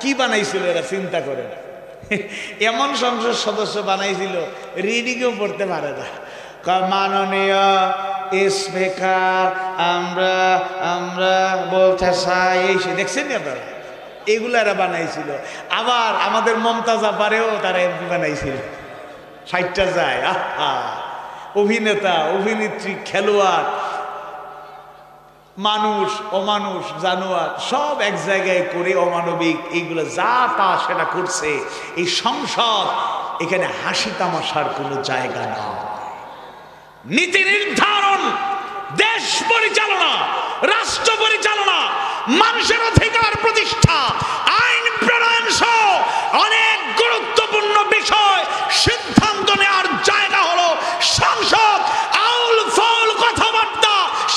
কি বানাইছিল এরা চিন্তা করে এমন সংসদ সদস্য বানাইছিল রিডিংও পড়তে পারে না মাননীয় স্পিকার আমরা আমরা বলতে চাই এসে দেখছেন আপনারা এগুলো এরা বানাইছিল আবার আমাদের মমতাজ আপারেও তারা এমপি বানাইছিল 60টা যায় আহা অভিনেতা অভিনেত্রী খেলোয়াড় মানুষ অমানুষ জানোয়ার সব এক জায়গায় করে অমানবিক এইগুলো যা তা সেটা করছে এই সংসদ এখানে হাসি তামাশার কোনো জায়গা না নীতি নির্ধারণ দেশ পরিচালনা রাষ্ট্র পরিচালনা মানুষের অধিকার প্রতিষ্ঠা আইন প্রণয়ন সহ অনেক গুরুত্বপূর্ণ বিষয় সিদ্ধান্ত নেওয়ার জায়গা হলো সংসদ আউল ফাউল কথাবার্তা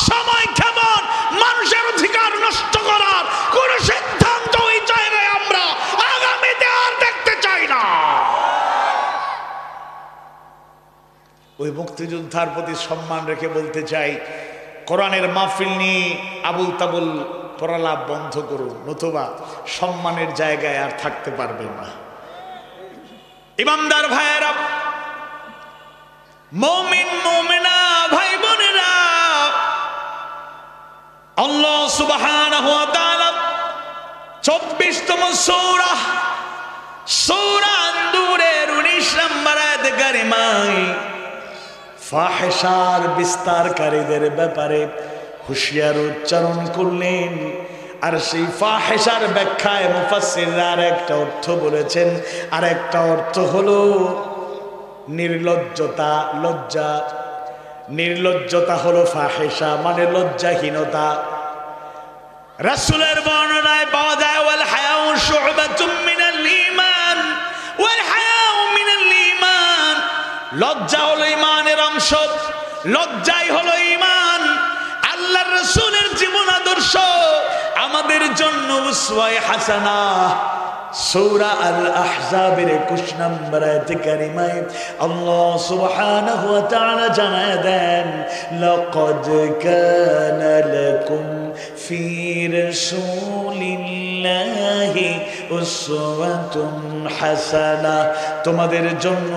সময় ক্ষেপণ মানুষের অধিকার নষ্ট করার কোন সিদ্ধান্ত ওই জায়গায় আমরা আগামীতে আর দেখতে চাই না ওই মুক্তিযোদ্ধার প্রতি সম্মান রেখে বলতে চাই কোরআনের মাহফিল নিয়ে আবুল তাবুল প্রলাপ বন্ধ করুন নতুবা সম্মানের জায়গায় আর থাকতে পারবেন না ইমানদার ভাইয়েরা মুমিন মুমিনা ভাই বোনেরা আল্লাহ সুবহানাহু ওয়া তাআলা 24তম সূরা সূরা আন-নূরের 19 নম্বর আয়াতে কারিমায় ফাহিশার বিস্তারকারীদের ব্যাপারে হুঁশিয়ার উচ্চারণ করলেন আর সেই ফাহিশার ব্যাখ্যায় মুফাসসিররা আরেকটা অর্থ বলেছেন আরেকটা অর্থ হলো নির্লজ্জতা লজ্জা নির্লজ্জতা হলো ফাহিশা মানে লজ্জাহীনতা রাসূলের বর্ণনায় পাওয়া যায় ওয়াল হায়াউ শু'বাতুম মিনাল ঈমান ওয়াল হায়াউ মিনাল ঈমান লজ্জা হলো ঈমানের অংশ লজ্জাই হলো ঈমান আল্লাহর রাসূলের জীবন আদর্শ আমাদের জন্য উসওয়ায়ে হাসানা সূরা আল আহজাবের 21 নম্বর আয়াতে কারিমায় আল্লাহ সুবহানাহু ওয়া তাআলা জানায় দেন লাকাদ কানা লাকুম ফি রাসূলিল্লাহি উসওয়াতুন হাসানাহ, তোমাদের জন্য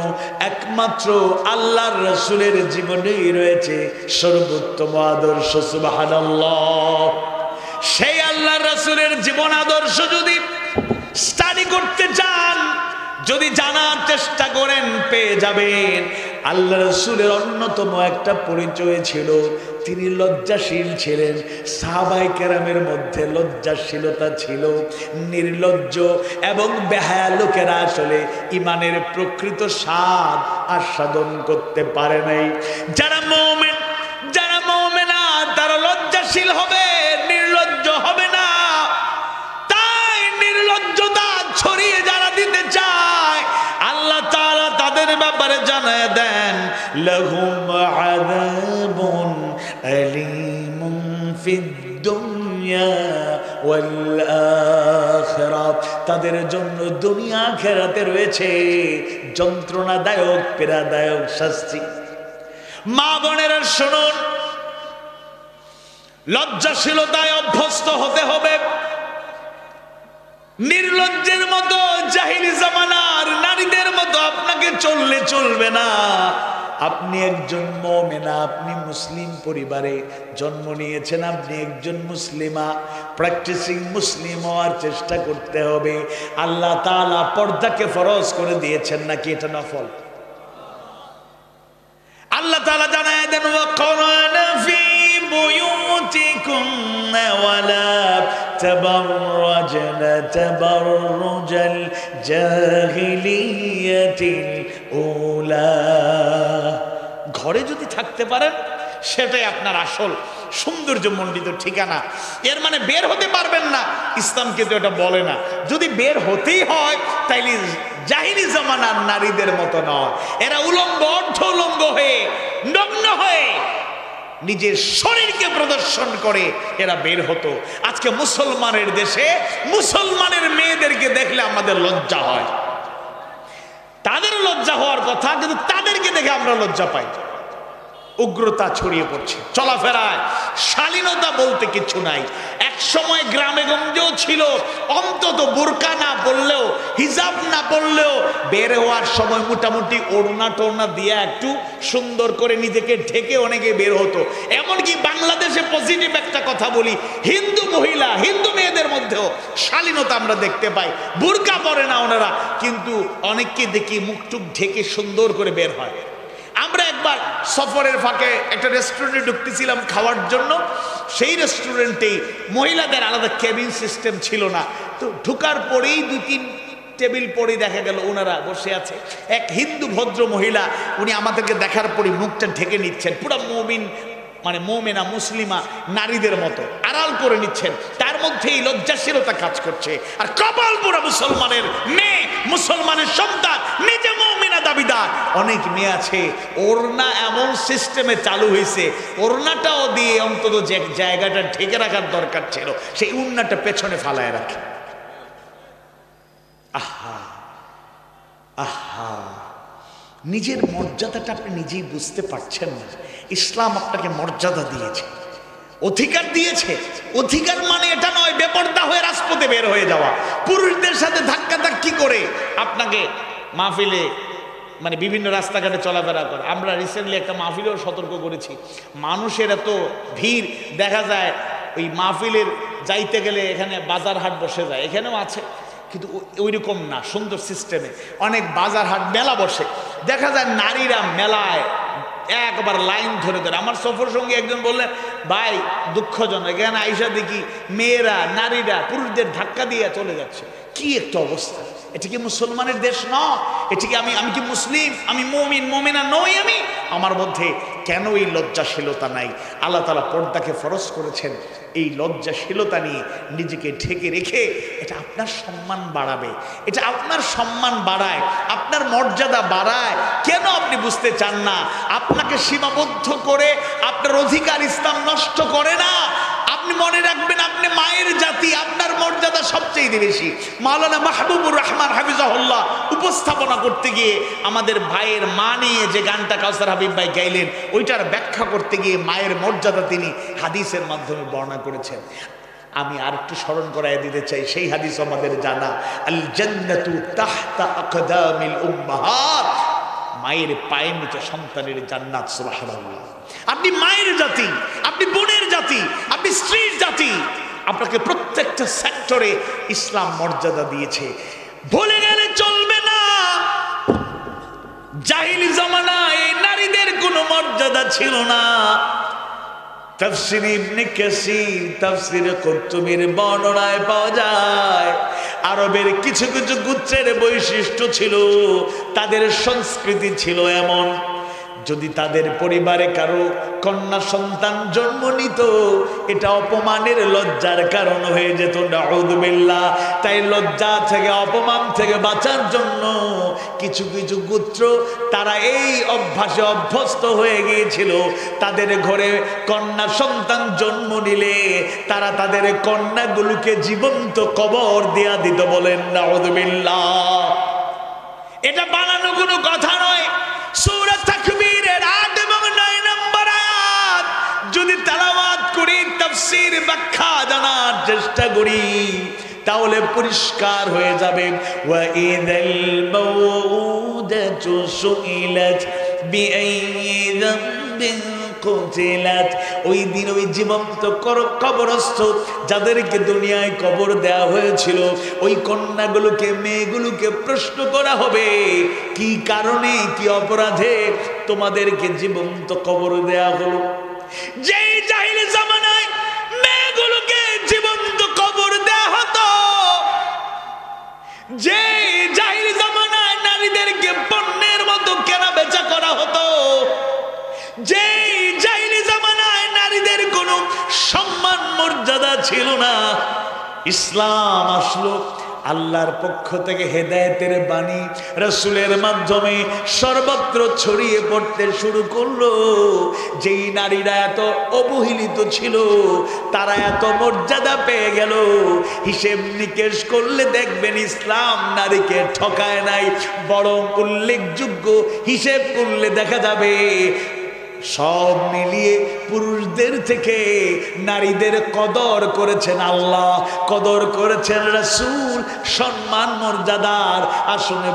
একমাত্র আল্লাহর রাসূলের জীবনেই রয়েছে সর্বোত্তম আদর্শ। সুবহানাল্লাহ। সেই আল্লাহর রাসূলের জীবন আদর্শ যদি স্টাডি করতে চান, যদি জানার চেষ্টা করেন, পেয়ে যাবেন। আল্লাহ রাসূলের অন্যতম একটা পরিচয় ছিল, তিনি লজ্জাশীল ছিলেন। সাহাবায়ে কেরামের মধ্যে লজ্জাশীলতা ছিল। নির্লজ্জ এবং বেহায়া লোকেরা আসলে ইমানের প্রকৃত স্বাদ আস্বাদন করতে পারে নাই। যারা মুমিন, যারা মুমিনা, তারা লজ্জাশীল হবে, নির্লজ্জ হবে না। তাই নির্লজ্জতা ছড়িয়ে যারা দিতে চায়, আল্লাহ তাআলা তাদের ব্যাপারে জানায় দেন, লাহুম আযাবুন আলীমুন ফিদ দুনিয়া ওয়াল আখিরাহ, তাদের জন্য দুনিয়া আখিরাতে রয়েছে যন্ত্রণাদায়ক পীড়াদায়ক শাস্তি। মা বোনেরা শুনুন, লজ্জাশীলতায় অভ্যস্ত হতে হবে। নির্লজ্জের মতো জাহিলি জামানার নারীদের মতো আপনাকে চললে চলবে না। আপনি একজন মুমিনা, আপনি মুসলিম পরিবারে জন্ম নিয়েছেন, আপনি একজন মুসলিমা, প্র্যাকটিসিং মুসলিম হওয়ার চেষ্টা করতে হবে। আল্লাহ তাআলা পর্দাকে ফরজ করে দিয়েছেন নাকি এটা নফল? আল্লাহ তাআলা জানায় দেন, ওয়াকারনা ফি বুয়ুতিকুন্না ওয়ালা তাবাররাজনা তাবাররুজাল জাহিলিয়াতিল উলা, ঘরে যদি থাকতে পারেন সেটাই আপনার আসল সৌন্দর্যমণ্ডিত ঠিকানা। এর মানে বের হতে পারবেন না, ইসলাম কিন্তু এটা বলে না। যদি বের হতেই হয় তাইলে জাহিলি জামানার নারীদের মতো নয়। এরা উলঙ্গ, অর্ধ উলঙ্গ হয়ে, নগ্ন হয়ে নিজের শরীরকে প্রদর্শন করে এরা বের হতো। আজকে মুসলমানের দেশে মুসলমানের মেয়েদেরকে দেখলে আমাদের লজ্জা হয়। তাদের লজ্জা হওয়ার কথা, কিন্তু তাদেরকে দেখে আমরা লজ্জা পাই। উগ্রতা ছড়িয়ে পড়ছে চলাফেরায়, শালীনতা বলতে কিছু নাই। এক সময় গ্রামে গঞ্জেও ছিল, অন্তত বোরকা না পরলেও, হিজাব না পরলেও বের হওয়ার সময় মোটামুটি ওড়না টোড়না দিয়ে একটু সুন্দর করে নিজেকে ঢেকে অনেকে বের হতো। এমনকি বাংলাদেশে পজিটিভ একটা কথা বলি, হিন্দু মহিলা, হিন্দু মেয়েদের মধ্যেও শালীনতা আমরা দেখতে পাই। বোরকা পরে না ওনারা, কিন্তু অনেককে দেখি মুখটুক ঢেকে সুন্দর করে বের হয়। আমরা একবার সফরের ফাঁকে একটা রেস্টুরেন্টে ঢুকতেছিলাম খাওয়ার জন্য। সেই রেস্টুরেন্টেই মহিলাদের আলাদা কেবিন সিস্টেম ছিল না। তো ঢুকার পরেই 2-3 টেবিল পরেই দেখা গেল ওনারা বসে আছে। এক হিন্দু ভদ্র মহিলা, উনি আমাদেরকে দেখার পরে মুখটা ঢেকে নিচ্ছেন, পুরো মুমিন মানে মুমিনা মুসলিমা নারীদের মতো আড়াল করে নিচ্ছেন। তার মধ্যেই লজ্জাশীলতা কাজ করছে। আর কপাল পুরা মুসলমানের মেয়ে, মুসলমানের সন্তান, নিজে মুমিনা দাবিদার। অনেক মেয়ে আছে ওড়না এমন সিস্টেমে চালু হয়েছে, ওড়নাটাও দিয়ে অন্তত যে জায়গাটা ঢেকে রাখার দরকার ছিল সেই ওড়নাটা পেছনে ফালায় রাখে। আহা আহা, নিজের মর্যাদাটা আপনি নিজেই বুঝতে পারছেন না। ইসলাম আপনাকে মর্যাদা দিয়েছে, অধিকার দিয়েছে। অধিকার মানে এটা নয় বেপরদা হয়ে রাজপথে বের হয়ে যাওয়া, পুরুষদের সাথে ধাক্কাধাক্কি করে আপনাকে মাহফিলে মানে বিভিন্ন রাস্তাঘাটে চলাফেরা করে। আমরা রিসেন্টলি একটা মাহফিলেও সতর্ক করেছি, মানুষের এত ভিড় দেখা যায় ওই মাহফিলের যাইতে গেলে এখানে বাজার হাট বসে যায়, এখানেও আছে কিন্তু ওই রকম না, সুন্দর সিস্টেমে অনেক বাজার হাট মেলা বসে। দেখা যায় নারীরা মেলায় একবার লাইন ধরে ধরে। আমার সফর সঙ্গী একজন বললেন, ভাই দুঃখজনক এখানে আইসা দেখি মেয়েরা নারীরা পুরুষদের ধাক্কা দিয়ে চলে যাচ্ছে। কি একটা অবস্থা! এটা কি মুসলমানের দেশ নয়? এটা কি আমি কি মুসলিম? আমি মুমিন মুমিনা নই? আমি আমার মধ্যে কেন এই লজ্জাশীলতা নাই? আল্লাহ তাআলা পর্দাকে ফরজ করেছেন। এই লজ্জাশীলতা নিয়ে নিজেকে ঢেকে রেখে এটা আপনার সম্মান বাড়াবে, এটা আপনার সম্মান বাড়ায়, আপনার মর্যাদা বাড়ায়। কেন আপনি বুঝতে চান না? আপনাকে সীমাবদ্ধ করে আপনার অধিকার ইসলাম নষ্ট করে না। আপনি মনে রাখবেন, আপনি মায়ের জাতি, আপনার মর্যাদা সবচেয়ে বেশি। মাওলানা মাহবুবুর রহমান হাফিজাহুল্লাহ উপস্থাপনা করতে গিয়ে আমাদের ভাইয়ের মা নিয়ে যে গানটা কাউসার হাবিব ভাই গাইলেন, ওইটার ব্যাখ্যা করতে গিয়ে মায়ের মর্যাদা তিনি হাদিসের মাধ্যমে বর্ণনা করেছেন। আমি আর একটু স্মরণ করাইয়া দিতে চাই, সেই হাদিস আমাদের জানা, আল জান্নাতু তাহতা আকদামিল উম্মাহাত, মায়ের পায়ের নিচে সন্তানের জান্নাত। সুবহানাল্লাহ। আপনি মায়ের জাতি, আপনি বোনের জাতি, আপনি স্ত্রীর জাতি, আপনাকে প্রত্যেকটা সেক্টরে ইসলাম মর্যাদা দিয়েছে। ভুলে গেলে চলবে না, জাহিলি জামানায় নারীদের কোনো মর্যাদা ছিল না। তাফসীর ইবনে কাসীর, তাফসীর কুরতুবীর বর্ণনায় পাওয়া যায়, আরবের কিছু কিছু গোত্রের বৈশিষ্ট্য ছিল, তাদের সংস্কৃতি ছিল এমন, যদি তাদের পরিবারে কারো কন্যা সন্তান জন্ম নিত, এটা অপমানের লজ্জার কারণ হয়ে যেত। নাউযুবিল্লাহ। তাই লজ্জা থেকে, অপমান থেকে বাঁচার জন্য কিছু কিছু গোত্র তারা এই অভ্যাসে অভ্যস্ত হয়ে গিয়েছিল, তাদের ঘরে কন্যা সন্তান জন্ম নিলে তারা তাদের কন্যাগুলোকে জীবন্ত কবর দেয়া দিত। বলেন নাউযুবিল্লাহ। এটা বানানো কোনো কথা নয়। সূরা তাকবীরের ৮ এবং ৯ নম্বর আয়াত যদি তেলাওয়াত করি, তাফসীর ব্যাখ্যা জানার চেষ্টা করি, তাহলে পরিষ্কার হয়ে যাবে। ওয়া ইযাল মাউউদাতু সুইলাত বিআইয়ি যামবিন কুতিলাত, ওই দিন ওই জীবন্ত কবরস্থ যাদেরকে দুনিয়ায় কবর দেওয়া হয়েছিল, ওই কন্যাগুলোকে, মেয়েগুলোকে প্রশ্ন করা হবে, কি কারণে, কি অপরাধে তোমাদেরকে জীবন্ত কবর দেওয়া হলো। যেই জাহিলি জামানায় মেয়েগুলোকে জীবন্ত কবর দেওয়া হতো, যে জাহিলি জামানায় নারীদেরকে পণ্যের মতো কেনা বেচা করা হতো, যে জাহিলি জামানায় নারীদের কোনো সম্মান মর্যাদা ছিল না, ইসলাম আসলো, আল্লাহর পক্ষ থেকে হেদায়েতের বাণী রাসূলের মাধ্যমে সর্বত্র ছড়িয়ে পড়তে শুরু করলো। যেই নারীরা এত অবহেলিত ছিল, তারা এত মর্যাদা পেয়ে গেল। হিসেব নিকেশ করলে দেখবেন ইসলাম নারীকে ঠকায় নাই, বরং উল্লেখযোগ্য হিসেব করলে দেখা যাবে সব মিলিয়ে পুরুষদের থেকে নারীদের কদর করেছেন আল্লাহ, কদর করেছেন রাসূল, সম্মান মর্যাদার আসনে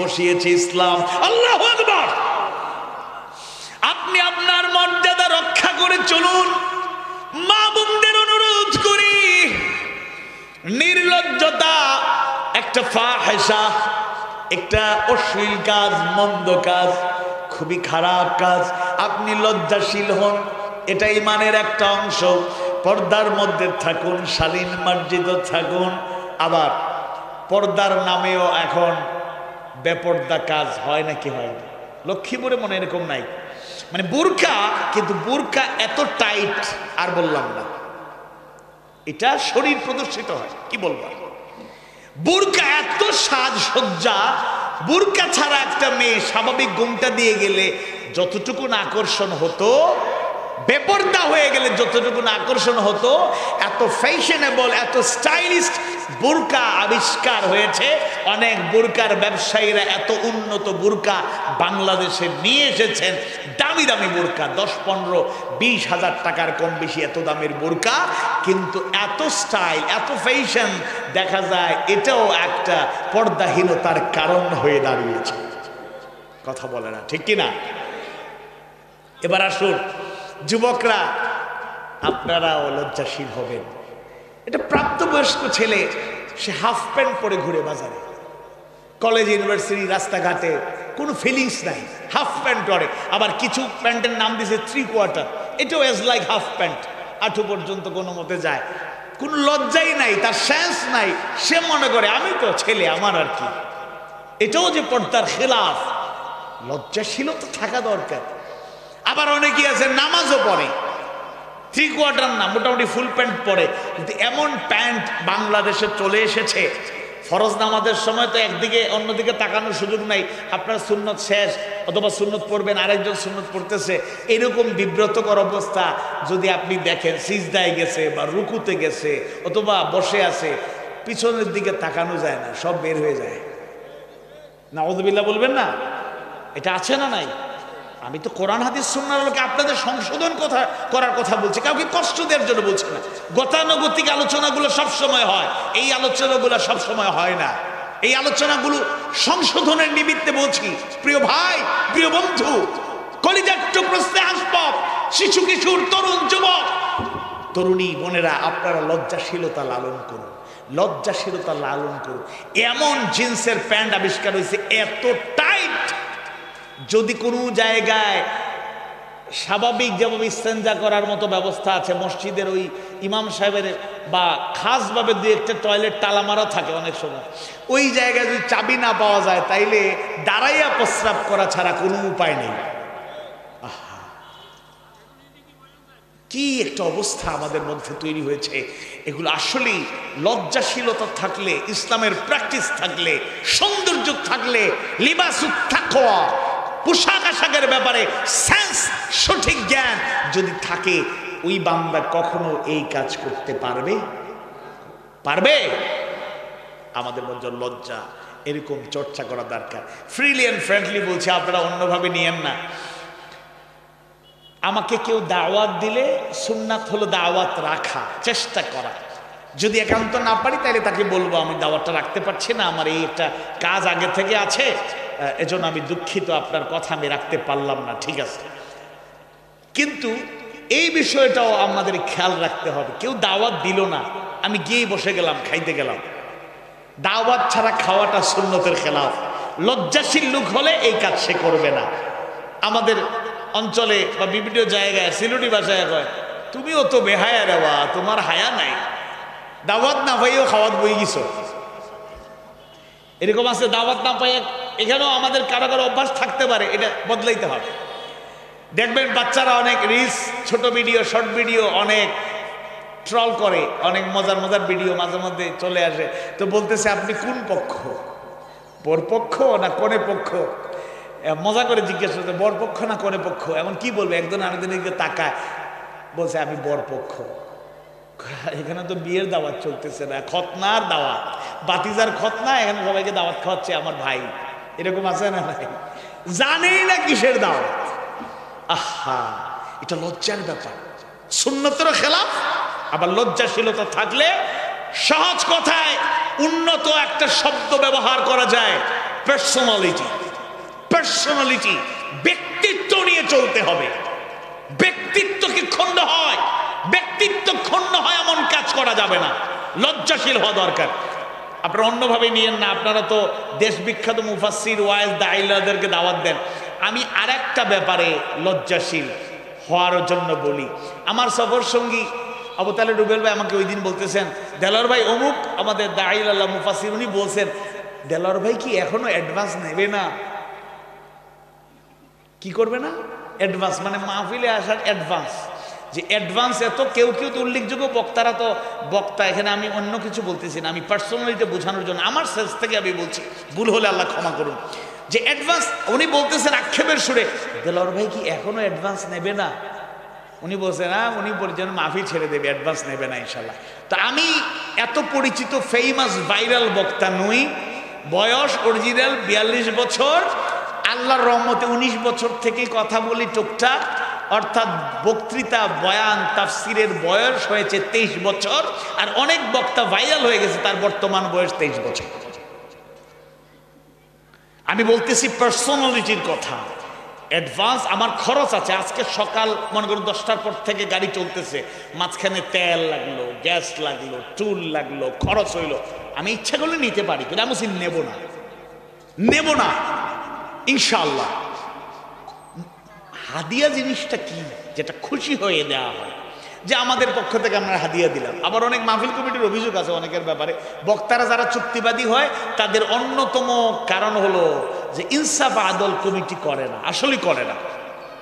বসিয়েছে ইসলাম। আল্লাহু আকবার। আপনি আপনার মর্যাদা রক্ষা করে চলুন। মা বোনদের অনুরোধ করি, নির্লজ্জতা একটা ফাহিশা, একটা অশ্লীল কাজ, মন্দ কাজ, খুবই খারাপ কাজ। আপনি লজ্জাশীল হন, এটা ঈমানের একটা অংশ। পর্দার মধ্যে থাকুন, শালীন মার্জিত থাকুন। আবার পর্দার নামেও এখন বেপর্দা কাজ হয় নাকি হয় না? লক্ষ্মীপুরে মনে এরকম নাই, মানে বোরকা, কিন্তু বোরকা এত টাইট আর বললাম না, এটা শরীর প্রদর্শিত হয়, কি বলবো। বোরকা এত সাজসজ্জা, বোরকা ছাড়া একটা মেয়ে স্বাভাবিক ঘুমটা দিয়ে গেলে যতটুকু আকর্ষণ হতো, বেপর্দা হয়ে গেলে যতটুকু আকর্ষণ হতো, এত ফ্যাশনেবল, এত স্টাইলিশ বোরকা আবিষ্কার হয়েছে। অনেক বোরকার ব্যবসায়ীরা এত উন্নত বোরকা বাংলাদেশে নিয়ে এসেছেন, দামি দামি বোরকা, 10-15-20 হাজার টাকার কম বেশি এত দামের বোরকা, কিন্তু এত স্টাইল, এত ফ্যাশন, দেখা যায় এটাও একটা পর্দাহীনতার কারণ হয়ে দাঁড়িয়েছে। কথা বলে না, ঠিক কিনা? এবার আসুন যুবকরা, আপনারাও লজ্জাশীল হবেন। এটা প্রাপ্তবয়স্ক ছেলে, সে হাফ প্যান্ট পরে ঘুরে বাজারে, কলেজ, ইউনিভার্সিটি, রাস্তাঘাটে কোনো ফিলিংস নাই, হাফ প্যান্ট পরে। আবার কিছু প্যান্টের নাম দিয়েছে 3/4, এটাও এজ লাইক হাফ প্যান্ট, আঁটু পর্যন্ত কোনো মতে যায়, কোনো লজ্জাই নাই, তার সেন্স নাই। সে মনে করে আমি তো ছেলে, আমার আর কি। এটাও যে পর্দার খেলাফ, লজ্জাশীলতা থাকা দরকার। আবার অনেকেই আছে নামাজও পড়ে, 3/4 না, মোটামুটি ফুল প্যান্ট পরে, কিন্তু এমন প্যান্ট বাংলাদেশে চলে এসেছে, ফরজ নামাজের সময় তো একদিকে অন্যদিকে তাকানোর সুযোগ নাই, আপনার সুন্নত শেষ অথবা সুন্নত পড়বেন, আরেকজন সুন্নত পড়তেছে, এরকম বিব্রতকর অবস্থা যদি আপনি দেখেন, সিজদায় গেছে বা রুকুতে গেছে অথবা বসে আছে, পিছনের দিকে তাকানো যায় না, সব বের হয়ে যায়। নাউযুবিল্লাহ বলবেন না? এটা আছে না নাই? আমি তো কোরআন হাদিস সুন্নাহর আলোকে আপনাদের সংশোধন করার কথা বলছি, কাউকে কষ্ট দেওয়ার জন্য বলছি না। গতানুগতিক আলোচনাগুলো সবসময় হয়, এই আলোচনাগুলো সবসময় হয় না। এই আলোচনাগুলো সংশোধনের নিমিত্তে বলছি। প্রিয় ভাই, প্রিয় বন্ধু, কলিজার টুকরো স্নেহাস্পদ শিশু কিশোর, তরুণ যুবক, তরুণী বোনেরা, আপনারা লজ্জাশীলতা লালন করুন, লজ্জাশীলতা লালন করুন। এমন জিন্সের প্যান্ট আবিষ্কার হয়েছে এত টাইট, যদি কোনো জায়গায় স্বাভাবিক যেভাবে ইস্তেঞ্জা করার মতো ব্যবস্থা আছে, মসজিদের ওই ইমাম সাহেবের বা খাসভাবে দুই একটা টয়লেট তালা মারা থাকে অনেক সময়, ওই জায়গায় যদি চাবি না পাওয়া যায় তাইলে দাঁড়াইয়া প্রস্রাব করা ছাড়া কোনো উপায় নেই। কি একটা অবস্থা আমাদের মধ্যে তৈরি হয়েছে। এগুলো আসলেই লজ্জাশীলতা থাকলে, ইসলামের প্র্যাকটিস থাকলে, সৌন্দর্য থাকলে, লিবাসুত তাকওয়া, পোশাক আশাকের ব্যাপারে সেন্স, সঠিক জ্ঞান যদি থাকে, ওই বান্দা কখনো এই কাজ করতে পারবে? আমাদের মধ্যে লজ্জা এরকম চর্চা করা দরকার। ফ্রিলি অ্যান্ড ফ্রেন্ডলি বলছি, আপনারা অন্যভাবে নিয়েন না। আমাকে কেউ দাওয়াত দিলে সুন্নাত হলো দাওয়াত রাখা, চেষ্টা করা। যদি একান্ত না পারি তাহলে তাকে বলবো আমি দাওয়াতটা রাখতে পারছি না, আমার এই একটা কাজ আগে থেকে আছে, এজন্য আমি দুঃখিত, আপনার কথা আমি রাখতে পারলাম না, ঠিক আছে। কিন্তু এই বিষয়টাও আমাদের খেয়াল রাখতে হবে। কেউ দাওয়াত দিল না, আমি গিয়েই বসে গেলাম, খাইতে গেলাম, দাওয়াত ছাড়া খাওয়াটা সুন্নতের খেলাফ। লজ্জাশীল লোক হলে এই কাজ সে করবে না। আমাদের অঞ্চলে বা বিভিন্ন জায়গায় সিলেটি ভাষায় কয়, তুমিও তো বেহায়া রে বা, তোমার হায়া নাই, দাওয়াত না পাইও খাওয়াত বই গেছো। এরকম আছে, দাওয়াত না পাই। এখানেও আমাদের কারো কারো অভ্যাস থাকতে পারে, এটা বদলাইতে হবে। দেখবেন বাচ্চারা অনেক রিলস, ছোট ভিডিও, শর্ট ভিডিও অনেক ট্রল করে, অনেক মজার মজার ভিডিও মাঝে মধ্যে চলে আসে। তো বলতেছে আপনি কোন পক্ষ, বরপক্ষ না কোনে পক্ষ? মজা করে জিজ্ঞেস করতে, বরপক্ষ না কোনে পক্ষ? এমন কি বলবে, একজন আরেকজনের দিকে তাকায়, বলছে আমি বরপক্ষ। এখানে তো বিয়ের দাওয়াত চলতেছে না, খতনার দাওয়াত, বাতিজার খতনা, এখানে সবাইকে দাওয়াত খাওয়াচ্ছে আমার ভাই। এরকম আছে না ভাই? জানেই না কিসের দাওয়াত। আহা, এটা লজ্জার ব্যাপার, সুন্নতের খেলাফ। আবার লজ্জাশীলতা থাকলে সহজ কথায় উন্নত একটা শব্দ ব্যবহার করা যায়, পার্সোনালিটি। পার্সোনালিটি, ব্যক্তিত্ব নিয়ে চলতে হবে। ব্যক্তিত্ব কি ক্ষুণ্ণ হয়? ব্যক্তিত্ব ক্ষুণ্ণ হয় এমন কাজ করা যাবে না, লজ্জাশীল হওয়া দরকার। আপনারা অন্যভাবে নিয়েন না, আপনারা তো দেশ বিখ্যাত মুফাসসির, ওয়াইজ, দাঈলাদেরকে দাওয়াত দেন। আমি আরেকটা ব্যাপারে লজ্জাশীল হওয়ার জন্য বলি। আমার সফর সঙ্গী আবু তালেব রুবেল ভাই আমাকে ওই দিন বলতেছেন, দেলোয়ার ভাই অমুক আমাদের দাঈলাল্লাহ মুফাসসির, উনি বলছেন দেলোয়ার ভাই কি এখনো অ্যাডভান্স নেবে না? কি করবে না? অ্যাডভান্স মানে মাহফিলে আসার অ্যাডভান্স। যে অ্যাডভান্স এত, কেউ কেউ তো উল্লেখযোগ্য বক্তারা তো বক্তা, এখানে আমি অন্য কিছু বলতেছি না, আমি পার্সোনালিটি বোঝানোর জন্য আমার সেন্স থেকে আমি বলছি, ভুল হলে আল্লাহ ক্ষমা করুন। যে অ্যাডভান্স, উনি বলতেছেন আক্ষেপের সুরে, দেলোয়ার ভাই কি এখনো অ্যাডভান্স নেবে না? উনি বলছেন না, উনি যেন মাহফিল ছেড়ে দেবে, অ্যাডভান্স নেবে না ইনশাল্লাহ। তো আমি এত পরিচিত ফেমাস ভাইরাল বক্তা নই, বয়স অরিজিনাল 42 বছর, আল্লাহর রহমতে 19 বছর থেকে কথা বলি টুকটাক, অর্থাৎ বক্তৃতা, বয়ান, তাফসিরের বয়স হয়েছে 23 বছর। আর অনেক বক্তা ভাইরাল হয়ে গেছে, তার বর্তমান বয়স 23 বছর। আমি বলতেছি পার্সোনালিটির কথা। অ্যাডভান্স আমার খরচ আছে। আজকে সকাল মনে করুন 10টার পর থেকে গাড়ি চলতেছে, মাঝখানে তেল লাগলো, গ্যাস লাগলো, টুল লাগলো, খরচ হইলো। আমি ইচ্ছা করলে নিতে পারি, কিন্তু আমি নেব না ইনশাআল্লাহ। হাদিয়া জিনিসটা কি, যেটা খুশি হয়ে দেওয়া হয়, যে আমাদের পক্ষ থেকে আমরা হাদিয়া দিলাম। আবার অনেক মাহফিল কমিটির অভিযোগ আছে অনেকের ব্যাপারে, বক্তারা যারা চুক্তিবাদী হয় তাদের অন্যতম কারণ হলো যে ইনসাফ আদল কমিটি করে না, আসলেই করে না।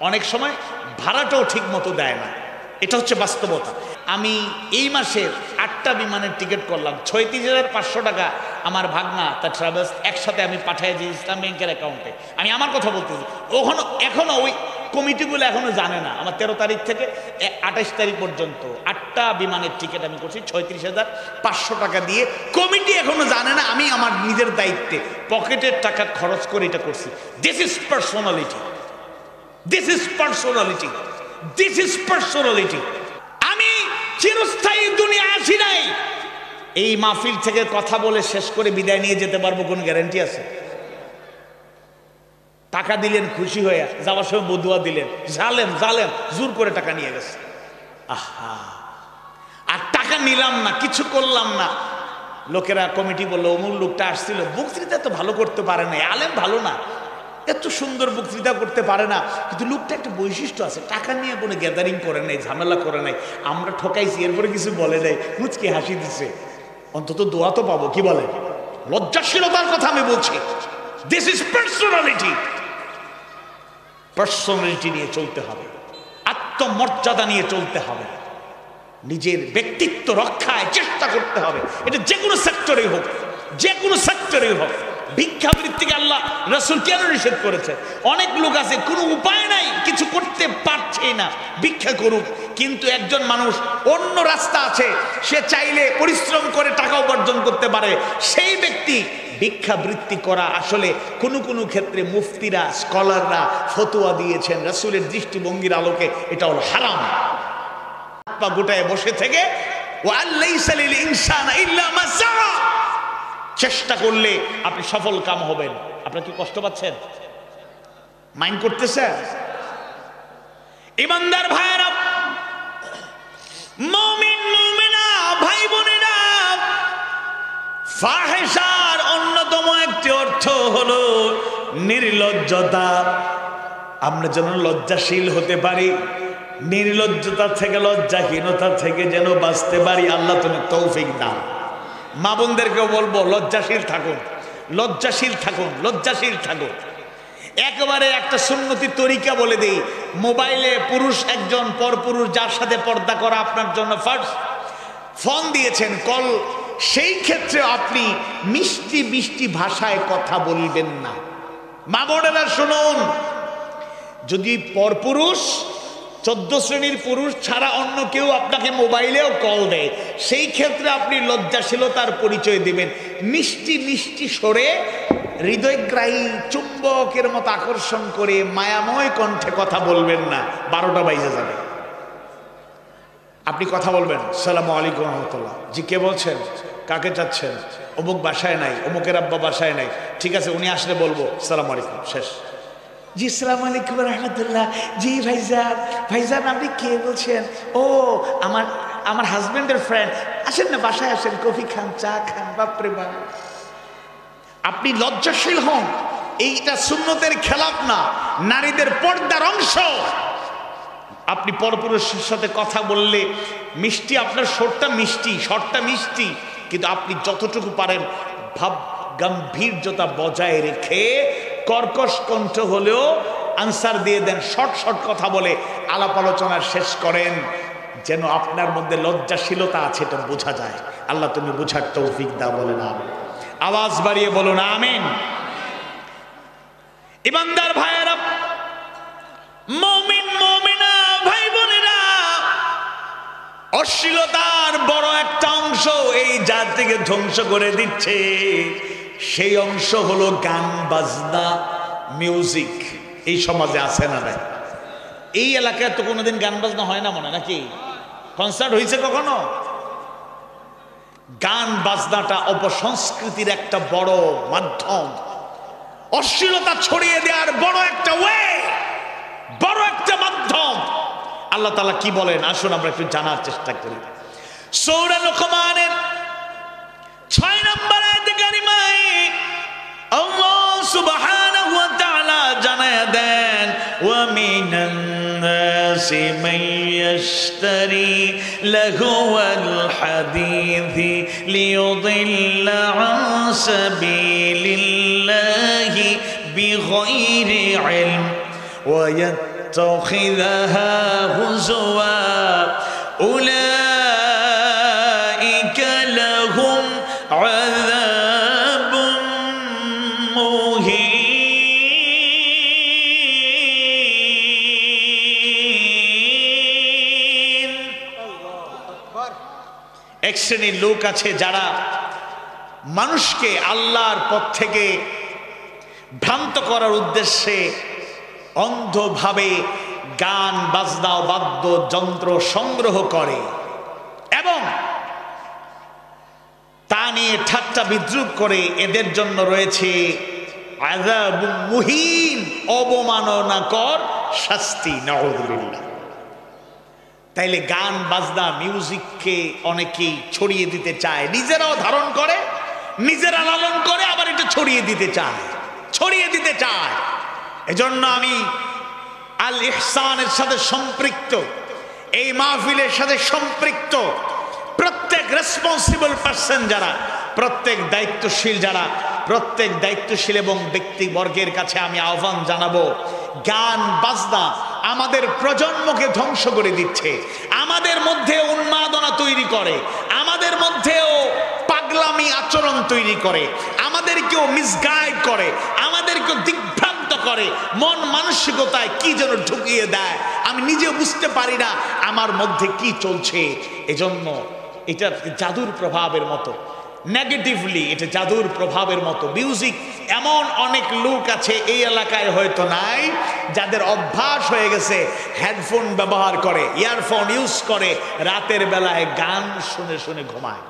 অনেক সময় ভাড়াটাও ঠিক মতো দেয় না, এটা হচ্ছে বাস্তবতা। আমি এই মাসের 8টা বিমানের টিকিট করলাম, 36,500 টাকা আমার ভাগনা তার ট্রাভেলস একসাথে আমি পাঠিয়ে দিই ইসলাম ব্যাংকের অ্যাকাউন্টে। আমি আমার কথা বলতেছি, এখনো ওই কমিটিগুলো এখনো জানে না। আমার 13 তারিখ থেকে 28 তারিখ পর্যন্ত 8টা বিমানের টিকিট আমি করছি 36,500 টাকা দিয়ে। কমিটি এখনো জানে না, আমি আমার নিজের দায়িত্বে পকেটের টাকা খরচ করে এটা করছি। This is personality, this is personality, this is personality. আমি চিরস্থায়ী দুনিয়া আসি নাই, এই মাহফিল থেকে কথা বলে শেষ করে বিদায় নিয়ে যেতে পারবো কোন গ্যারান্টি আছে? টাকা দিলেন খুশি হয়ে, যাওয়ার সময় বদুয়া দিলেন, জালেম জালেম জোর করে টাকা নিয়ে গেছে। আহা, আর টাকা নিলাম না, কিছু করলাম না, লোকেরা কমিটি বললো অমুক লোকটা আসছিল, বক্তৃতা তো ভালো করতে পারে না, আলেম ভালো না, এত সুন্দর বক্তৃতা করতে পারে না, কিন্তু লোকটা একটা বৈশিষ্ট্য আছে, টাকা নিয়ে কোনো গ্যাদারিং করে নাই, ঝামেলা করে নাই, আমরা ঠকাইছি, এরপরে কিছু বলে নাই, মুচকি হাসি দিচ্ছে, অন্তত দোয়া তো পাবো। কি বলে? লজ্জাশীলতার কথা আমি বলছি। This is personality. পার্সোনালিটি নিয়ে চলতে হবে, আত্মমর্যাদা নিয়ে চলতে হবে, নিজের ব্যক্তিত্ব রক্ষায় চেষ্টা করতে হবে। এটা যে কোনো সেক্টরে হোক, যে কোনো সেক্টরে হোক। ভিক্ষাবৃত্তিকে আল্লাহ রাসূল কেন নিষেধ করেছে? অনেক লোক আছে কোনো উপায় নাই, কিছু করতে পারছে না, ভিক্ষা করুক। কিন্তু একজন মানুষ অন্য রাস্তা আছে, সে চাইলে পরিশ্রম করে টাকা উপার্জন করতে পারে, সেই ব্যক্তি ভিক্ষাবৃত্তি করা আসলে কোনো কোনো ক্ষেত্রে মুফতিরা, স্কলাররা ফতোয়া দিয়েছেন রাসূলের দৃষ্টিভঙ্গির আলোকে এটা হলো হারাম। পা গোটায় বসে থেকে ওয়াল্লাইসা লিল ইনসানা ইল্লা মা সাআ, চেষ্টা করলে আপনি সফল কাম হবেন। আপনারা কি কষ্ট পাচ্ছেন? মাইন্ড করতেছেন? ইমানদার ভাইরা, মুমিন মুমিনা ভাই বোনেরা, ফাহিশার অন্যতম একটি অর্থ হলো নির্লজ্জতা। আমরা যেন লজ্জাশীল হতে পারি, নির্লজ্জতা থেকে, লজ্জাহীনতা থেকে যেন বাঁচতে পারি। আল্লাহ তুমি তৌফিক দাও। মা বোনদেরকেও বলবো লজ্জাশীল থাকুন, লজ্জাশীল থাকুন, লজ্জাশীল থাকুন। একেবারে একটা সুন্নতি তরিকা বলে দেই, মোবাইলে পুরুষ একজন পরপুরুষ যার সাথে পর্দা করা আপনার জন্য ফার্স্ট, ফোন দিয়েছেন কল, সেই ক্ষেত্রে আপনি মিষ্টি মিষ্টি ভাষায় কথা বলবেন না। মা বোনেরা শুনুন, যদি পরপুরুষ 14 শ্রেণীর পুরুষ ছাড়া অন্য কেউ আপনাকে মোবাইলেও কল দেয়, সেই ক্ষেত্রে আপনি লজ্জাশীলতার পরিচয় দিবেন। মিষ্টি মিষ্টি স্বরে, হৃদয়গ্রাহী চুম্বকের মতো আকর্ষণ করে মায়াময় কণ্ঠে কথা বলবেন না, 12টা বাইজে যাবে। আপনি কথা বলবেন, সালামু আলাইকুম রহমতুল্লাহ, জি কে বলছেন, কাকে চাচ্ছেন, অমুক বাসায় নাই, অমুকের আব্বা বাসায় নাই, ঠিক আছে উনি আসলে বলবো সালামু আলাইকুম, শেষ। জি আসসালামু আলাইকুম রহমতুল্লাহ, জি ভাইজান, ভাইজান আপনি কে বলছেন? ও আমার হাজবেন্ডের ফ্রেন্ড, আসেন না বাসায় আসেন, কফি খান, চা খান। বাপরে বাপ, আপনি লজ্জাশীল হন, এইটা সুন্নতের খেলাফ না, নারীদের পর্দার অংশ। আপনি পরপুরুষের সাথে কথা বললে মিষ্টি, আপনার স্বরটা মিষ্টি, স্বরটা মিষ্টি, কিন্তু আপনি যতটুকু পারেন ভাব গাম্ভীর্যতা বজায় রেখে কর্কশ কণ্ঠ হলেও আনসার দিয়ে দেন, শর্ট শর্ট কথা বলে আলাপ আলোচনা শেষ করেন, যেন আপনার মধ্যে লজ্জাশীলতা আছে এটা বোঝা যায়। আল্লাহ তুমি বোঝার তৌফিক দাও, বলেন আমিন। আওয়াজ বাড়িয়ে বলুন আমিন। ইমানদার ভাইয়েরা, মুমিন মুমিনা ভাই বোনেরা, অশ্লীলতার বড় একটা অংশ এই জাতিকে ধ্বংস করে দিচ্ছে, সেই অংশ হলো গান বাজনা, মিউজিক। এই সমাজে আছে না ভাই? এই এলাকায় তো কোনোদিন গান বাজনা হয় না মনে, নাকি কনসার্ট হয়েছে কখনো? গান বাজনাটা অপসংস্কৃতির একটা বড় মাধ্যম, অশ্লীলতা ছড়িয়ে দেওয়ার বড় একটা ওয়ে, বড় একটা মাধ্যম। আল্লাহ তাআলা কি বলেন আসুন আমরা একটু জানার চেষ্টা করি। সূরা লুকমানের 6 নম্বর আয়াতে কারিমায় আল্লাহ সুবহানাহু ওয়া তাআলা জানায় দেন, ওয়া মিনান নাসি মান ইয়াশতারি লাহুওয়াল হাদীসি লিয়ুদিল্লা আন সাবিলিল্লাহি বিগাইরি ইলম ওয়া يتخذها هزوا أولئك لهم عذاب مهين। এক শ্রেণীর লোক আছে যারা মানুষকে আল্লাহর পথ থেকে ভ্রান্ত করার উদ্দেশ্যে অন্ধভাবে গান বাজনা বাদ্য যন্ত্র সংগ্রহ করে এবং তা নিয়ে ঠাট্টা বিদ্রুপ করে, এদের জন্য রয়েছে আযাবুম মুহিন, অবমাননাকর শাস্তি। নাউযুবিল্লাহ। তাইলে গান বাজনা মিউজিককে অনেকেই ছড়িয়ে দিতে চায়, নিজেরাও ধারণ করে, নিজেরা লালন করে, আবার এটা ছড়িয়ে দিতে চায়। এজন্য আমি আল ইহসানের সাথে সম্পৃক্ত, এই মাহফিলের সাথে সম্পৃক্ত প্রত্যেক রেসপন্সিবল পারসন যারা, প্রত্যেক দায়িত্বশীল এবং ব্যক্তিবর্গের কাছে আমি আহ্বান জানাবো, গান বাজনা আমাদের প্রজন্মকে ধ্বংস করে দিচ্ছে, আমাদের মধ্যে উন্মাদনা তৈরি করে, আমাদের মধ্যেও পাগলামি আচরণ তৈরি করে, আমাদেরকেও মিসগাইড করে, আমাদেরকেও দিগ্ভ্রান্ত করে, মন মানসিকতায় কি যেন ঢুকিয়ে দেয়, আমি নিজেও বুঝতে পারি না আমার মধ্যে কি চলছে। এজন্য এটা জাদুর প্রভাবের মতো, নেগেটিভলি এটা জাদুর প্রভাবের মতো। মিউজিক, এমন অনেক লোক আছে এই এলাকায় হয়তো নাই, যাদের অভ্যাস হয়ে গেছে হেডফোন ব্যবহার করে, ইয়ারফোন ইউজ করে, রাতের বেলায় গান শুনে শুনে ঘুমায়।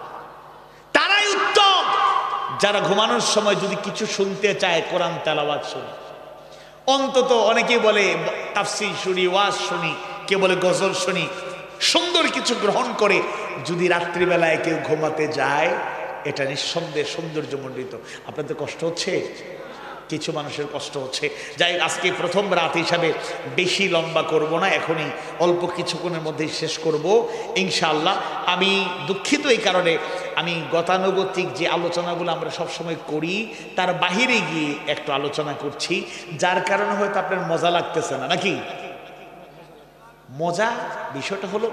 তারাই উত্তম, যারা ঘুমানোর সময় যদি কিছু শুনতে চায় কোরআন তেলাওয়াত শুনে, অন্তত অনেকেই বলে তাফসীর শুনি, ওয়াজ শুনি, কে বলে গজল শুনি, সুন্দর কিছু গ্রহণ করে যদি রাত্রিবেলায় কেউ ঘুমাতে যায়, এটা নিঃসন্দেহে সৌন্দর্যমণ্ডিত। আপনাদের কষ্ট হচ্ছে? কিছু মানুষের কষ্ট হচ্ছে। যাই, আজকে প্রথম রাত হিসাবে বেশি লম্বা করব না, এখনই অল্প কিছুক্ষণের মধ্যেই শেষ করব ইনশাআল্লাহ। আমি দুঃখিত এই কারণে, আমি গতানুগতিক যে আলোচনাগুলো আমরা সবসময় করি তার বাহিরে গিয়ে একটু আলোচনা করছি, যার কারণে হয়তো আপনার মজা লাগতেছে না, নাকি? মজা বিষয়টা হলো,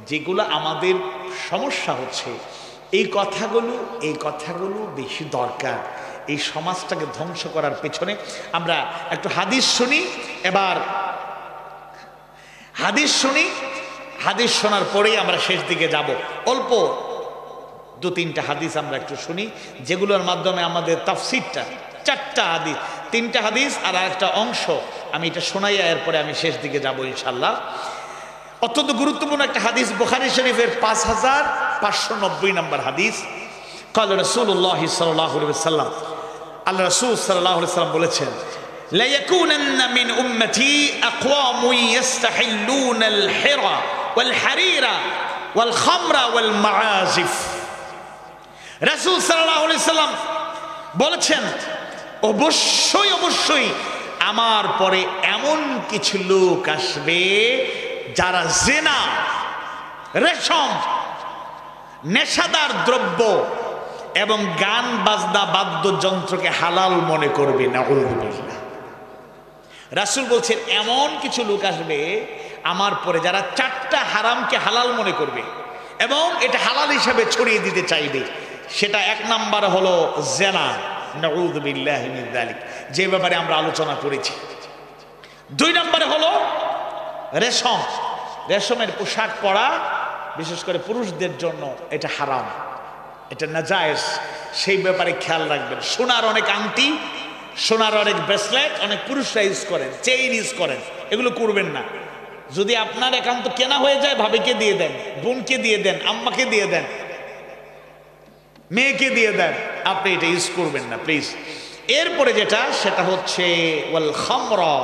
যেগুলো আমাদের সমস্যা হচ্ছে এই কথাগুলো বেশি দরকার এই সমাজটাকে ধ্বংস করার পেছনে। আমরা একটু হাদিস শুনি, এবার হাদিস শোনার পরেই আমরা শেষ দিকে যাব। অল্প 2-3টা হাদিস আমরা একটু শুনি, যেগুলোর মাধ্যমে আমাদের তাফসীরটা, 4টা হাদিস, 3টা হাদিস আর একটা অংশ আমি এটা শোনাইয়া এরপরে আমি শেষ দিকে যাব ইনশাআল্লাহ। অত্যন্ত গুরুত্বপূর্ণ একটা হাদিস, বুখারী শরীফের 5590 নম্বর হাদিস। قال رسول الله صلى الله عليه وسلم, আল্লাহ রাসূল সাল্লাল্লাহু আলাইহি ওয়াসাল্লাম বলেছেন, لا يكونن من امتي اقوام يستحلون الحرى والحرير والخمر والمعازف। রাসূল সাল্লাল্লাহু আলাইহি ওয়াসাল্লাম বলেছেন, অবশ্যই আমার পরে এমন কিছু লোক আসবে যারা জিনা, রেশম, নেশাদার দ্রব্য এবং গান বাজনা বাদ্যযন্ত্রকে হালাল মনে করবে। নাউযুবিল্লাহ। রাসূল বলছেন, এমন কিছু লোক আসবে আমার পরে যারা 4টা হারামকে হালাল মনে করবে এবং এটা হালাল হিসাবে ছড়িয়ে দিতে চাইবে। সেটা 1 নাম্বার হলো জিনা, নাউযুবিল্লাহি মিন যালিক, যে ব্যাপারে আমরা আলোচনা করেছি। 2 নম্বরে হলো রেশমের পোশাক পরা, বিশেষ করে পুরুষদের জন্য এটা হারাম, এটা নাজায়েজ, সেই ব্যাপারে খেয়াল রাখবেন। সোনার অনেক আংটি, সোনার অনেক ব্রেসলেট অনেক পুরুষরা ইউজ করেন, চেইন ইউজ করেন, এগুলো করবেন না। যদি আপনার একান্ত কেনা হয়ে যায়, ভাবিকে দিয়ে দেন, বোনকে দিয়ে দেন, আম্মাকে দিয়ে দেন, মেয়েকে দিয়ে দেন, আপনি এটা ইউজ করবেন না প্লিজ। এরপরে যেটা, সেটা হচ্ছে ওয়াল খামরা,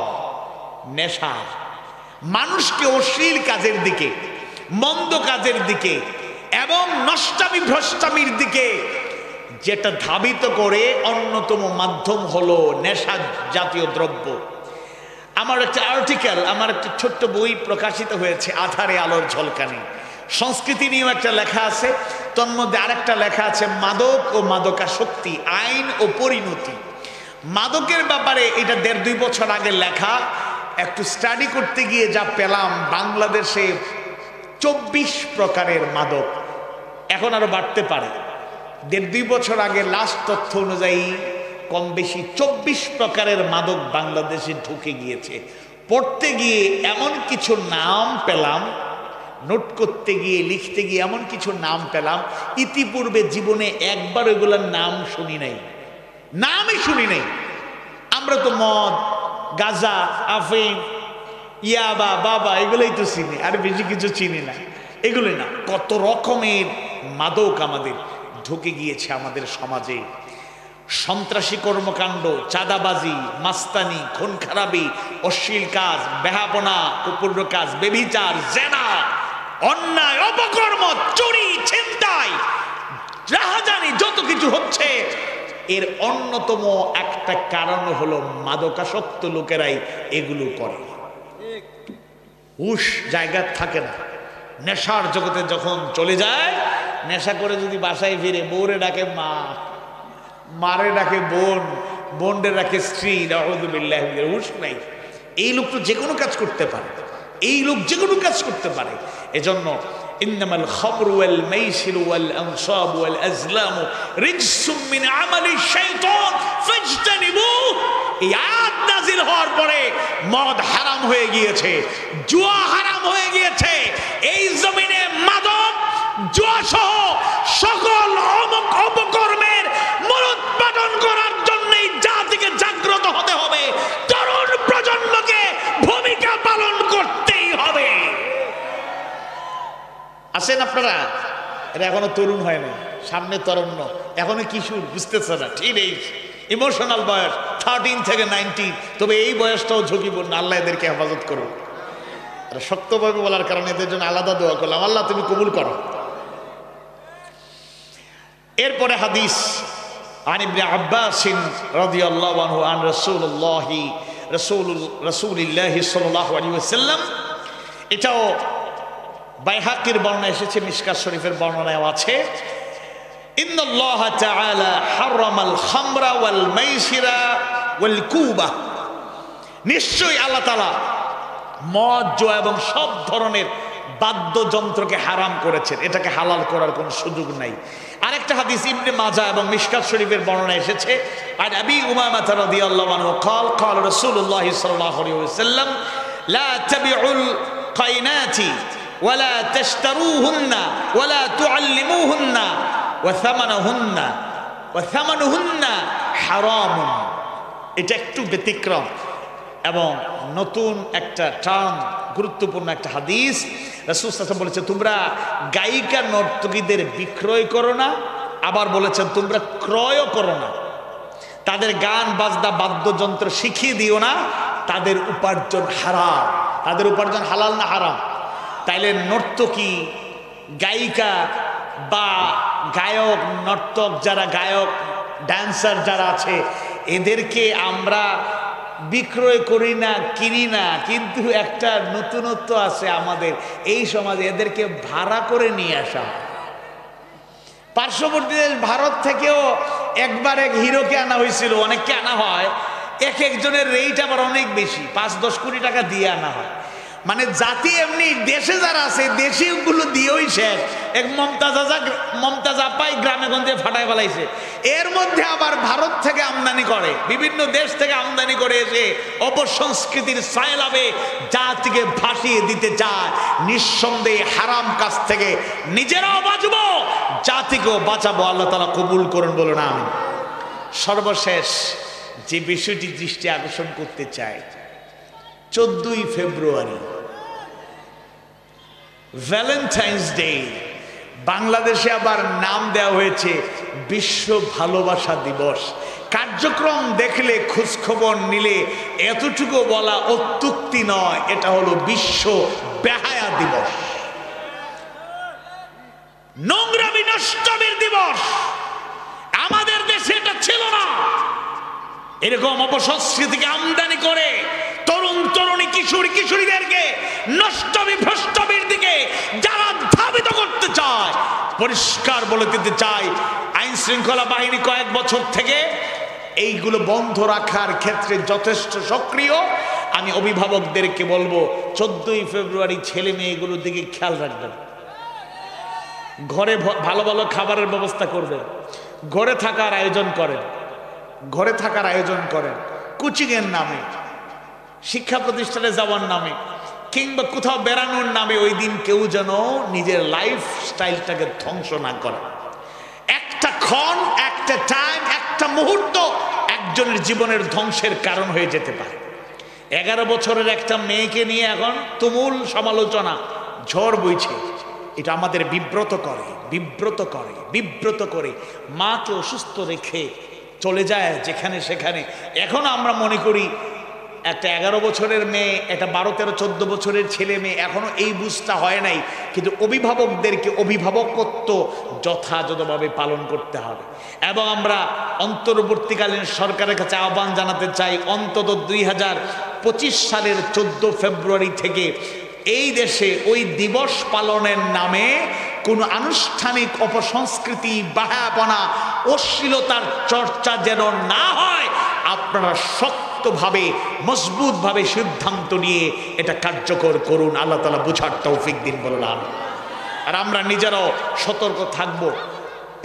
নেশা, মানুষকে অশ্লীল কাজের দিকে, মন্দ কাজের দিকে এবং নষ্টামি ভ্রষ্টামির দিকে যেটা ধাবিত করে, অন্যতম মাধ্যম হলো নেশা জাতীয় দ্রব্য। আমার একটা আর্টিকেল, আমার একটা ছোট্ট বই প্রকাশিত হয়েছে, আধারে আলোর ঝলকানি, সংস্কৃতি নিয়েও একটা লেখা আছে, তন্মধ্যে আরেকটা লেখা আছে মাদক ও মাদকাসক্তি, আইন ও পরিণতি। মাদকের ব্যাপারে এটা 1.5-2 বছর আগে লেখা, একটু স্টাডি করতে গিয়ে যা পেলাম, বাংলাদেশে 24 প্রকারের মাদক, এখন আরো বাড়তে পারে। 1.5-2 বছর আগে লাস্ট তথ্য অনুযায়ী কম বেশি 24 প্রকারের মাদক বাংলাদেশে ঢুকে গিয়েছে। পড়তে গিয়ে এমন কিছু নাম পেলাম, নোট করতে গিয়ে, লিখতে গিয়ে এমন কিছু নাম পেলাম, ইতিপূর্বে জীবনে একবার ওইগুলোর নামই শুনি নাই। আমরা তো মদ, গাজা, আফিম, ইয়াবা, বাবা, এগুলোই তো চিনি, আর বেশি কিছু চিনি না। এগুলোই না, কত রকমের মাদক আমাদের ঢুকে গিয়েছে আমাদের সমাজে। সন্ত্রাসী কর্মকাণ্ড, চাঁদাবাজি, মাস্তানি, খুন খারাপি, অশ্লীল কাজ, বেহাপনা, কুপুর কাজ, বেভিচার, জেনা, অন্যায়, অপকর্ম, চুরি, ছিনতাই, রাহাজানি, যত কিছু হচ্ছে এর অন্যতম একটা কারণ হলো মাদকাসক্ত লোকেরাই এগুলো করে। হুশ জায়গা থাকে না, নেশার জগতে যখন চলে যায়, নেশা করে যদি বাসায় ফিরে বউরে ডাকে মা, মারে ডাকে বোন, বোনরে ডাকে স্ত্রী, নাউযুবিল্লাহি মিনাল হুশ নাই। এই লোক তো যে কোনো কাজ করতে পারে, এই লোক যে কোনো কাজ করতে পারে। এজন্য ইন্নামাল খামরু ওয়াল মাইসিরু ওয়াল আনসাবু ওয়াল আজলামু রিজসুম মিন আমালি শাইতান ফাজতানিবু। এই আয়াত নাযিল হওয়ার পরে মদ হারাম হয়ে গিয়েছে, জুয়া হারাম হয়ে গিয়েছে। এই জমিনে মাদক, জুয়া সহ সকল অপকর্মের মূলোৎপাটন করার জন্যই জাতিকে জাগ্রত হতে হবে, তরুণ প্রজন্মকে ভূমিকা পালন করতেই হবে। আসেন আপনারা, এটা এখনো তরুণ হয় না, সামনে তরুণ, এখনো কিশোর, বুঝতেছে না, ঠিক এই ইমোশনাল বয়স 13 থেকে 19। তবে এই বয়সটাও ঝুঁকিপূর্ণ, আল্লাহ এদেরকে হেফাজত করো। আর শক্তভাবে বলার কারণে এদের জন্য আলাদা দোয়া করলাম, আল্লাহ তুমি কবুল করো। এরপরে হাদিস আন ইবনে আব্বাস রাদিয়াল্লাহু আনহু আন রাসূলুল্লাহি সাল্লাল্লাহু আলাইহি ওয়াসাল্লাম। এটাও বাইহাকির বর্ণনা এসেছে, মিশকাত শরীফের বর্ণনায় আছে, ইন্নাল্লাহা তাআলা হারামাল খামরা ওয়াল মাইসিরা ওয়াল কুবা। নিশ্চয়ই আল্লাহ তাআলা মদ, জুয়া এবং সব ধরনের বাদ্যযন্ত্রকে হারাম করেছেন, এটাকে হালাল করার কোনো সুযোগ নাই। আরেকটা হাদিস ইবনে মাজাহ এবং মিশকাত শরীফের বর্ণনা এসেছে, আর আবি উমামা রাদিয়াল্লাহু আনহু قال قال رسول الله صلى الله عليه وسلم لا تبيعوا القينات ولا تشتروهن ولا تعلموهن وثمنهن حرام। এটা একটু ব্যতিক্রম এবং নতুন একটা টার্ম, গুরুত্বপূর্ণ একটা হাদিস। রাসূল সাল্লাল্লাহু আলাইহি ওয়াসাল্লাম বলেছেন তোমরা গায়িকা নর্তকীদের বিক্রয় করো না, আবার বলেছেন তোমরা ক্রয়ও করো না। তাদের গান বাজনা বাদ্যযন্ত্র শিখিয়ে দিও না, তাদের উপার্জন হারাম। তাদের উপার্জন হালাল না হারাম? তাইলে নর্তকী, গায়িকা বা গায়ক, নর্তক যারা, গায়ক ড্যান্সার যারা আছে, এদেরকে আমরা বিক্রয় করি না, কিনি না, কিন্তু একটা নতুনত্ব আছে আমাদের এই সমাজে, এদেরকে ভাড়া করে নিয়ে আসা। পার্শ্ববর্তী দেশ ভারত থেকেও একবার এক হিরোকে আনা হয়েছিল, অনেককে আনা হয়, এক একজনের রেট আবার অনেক বেশি, 5-10 কোটি টাকা দিয়ে আনা হয়। মানে জাতি এমনি, দেশে যারা আছে দেশিগুলো দিয়েই শেষ। এক মমতাজ আপাই গ্রামে গঞ্জে ফাটায় ফেলাইছে। এর মধ্যে আবার ভারত থেকে আমদানি করে, বিভিন্ন দেশ থেকে আমদানি করে এসে অপসংস্কৃতির সায়লাভে জাতিকে ভাসিয়ে দিতে চায়। নিঃসন্দেহে হারাম কাজ থেকে নিজেরাও বাঁচবো, জাতিকেও বাঁচাবো। আল্লাহ তাআলা কবুল করুন, বলুন আমিন। সর্বশেষ যে বিষয়টি দৃষ্টি আকর্ষণ করতে চাই, 14ই ফেব্রুয়ারি ভ্যালেন্টাইন্স ডে। বাংলাদেশে আবার নাম দেওয়া হয়েছে বিশ্ব ভালোবাসা দিবস। কার্যক্রম দেখলে, খোঁজখবর নিলে এতটুকু বলা অত্যুক্তি নয়, এটা হলো বিশ্ব বেহায়া দিবস, নোংরামি নষ্টমীর দিবস। আমাদের দেশে এটা ছিল না। এরকম অপসংস্কৃতিকে আমদানি করে তরুণ তরুণী, কিশোরীদেরকে নষ্টমী ভ্রষ্টমীর দিকে যারা ধাবিত করতে চায়, পরিষ্কার বলে দিতে চাই, আইন শৃঙ্খলা বাহিনী কয়েক বছর থেকে এইগুলো বন্ধ রাখার ক্ষেত্রে যথেষ্ট সক্রিয়। আমি অভিভাবকদেরকে বলবো 14ই ফেব্রুয়ারি ছেলে মেয়েগুলোর দিকে খেয়াল রাখবেন, ঘরে ভালো ভালো খাবারের ব্যবস্থা করবেন, ঘরে থাকার আয়োজন করেন, ঘরে থাকার আয়োজন করেন, কোচিংয়ের নামে, শিক্ষা প্রতিষ্ঠানে যাওয়ার নামে, কিংবা কোথাও বেড়ানোর নামে ওই দিন কেউ যেন নিজের লাইফ স্টাইলটাকে ধ্বংস না করে। একটা ক্ষণ, একটা টাইম, একটা মুহূর্ত একজনের জীবনের ধ্বংসের কারণ হয়ে যেতে পারে। 11 বছরের একটা মেয়েকে নিয়ে এখন তুমুল সমালোচনা, ঝড় বইছে। এটা আমাদের বিব্রত করে, বিব্রত করে, বিব্রত করে। মাকে অসুস্থ রেখে চলে যায় যেখানে সেখানে। এখন আমরা মনে করি একটা 11 বছরের মেয়ে, একটা 12, 13, 14 বছরের ছেলে মেয়ে, এখনো এই বুঝটা হয় নাই। কিন্তু অভিভাবকদেরকে অভিভাবকত্ব যথাযথভাবে পালন করতে হবে। এবং আমরা অন্তর্বর্তীকালীন সরকারের কাছে আহ্বান জানাতে চাই, অন্তত 2025 সালের 14 ফেব্রুয়ারি থেকে এই দেশে ওই দিবস পালনের নামে কোনো আনুষ্ঠানিক অপসংস্কৃতি, বাহাপনা, অশ্লীলতার চর্চা যেন না হয়। আপনারা শক্তভাবে, মজবুতভাবে সিদ্ধান্ত নিয়ে এটা কার্যকর করুন। আল্লাহ তাআলা বুঝার তৌফিক দিন বললাম। আর আমরা নিজেরাও সতর্ক থাকব।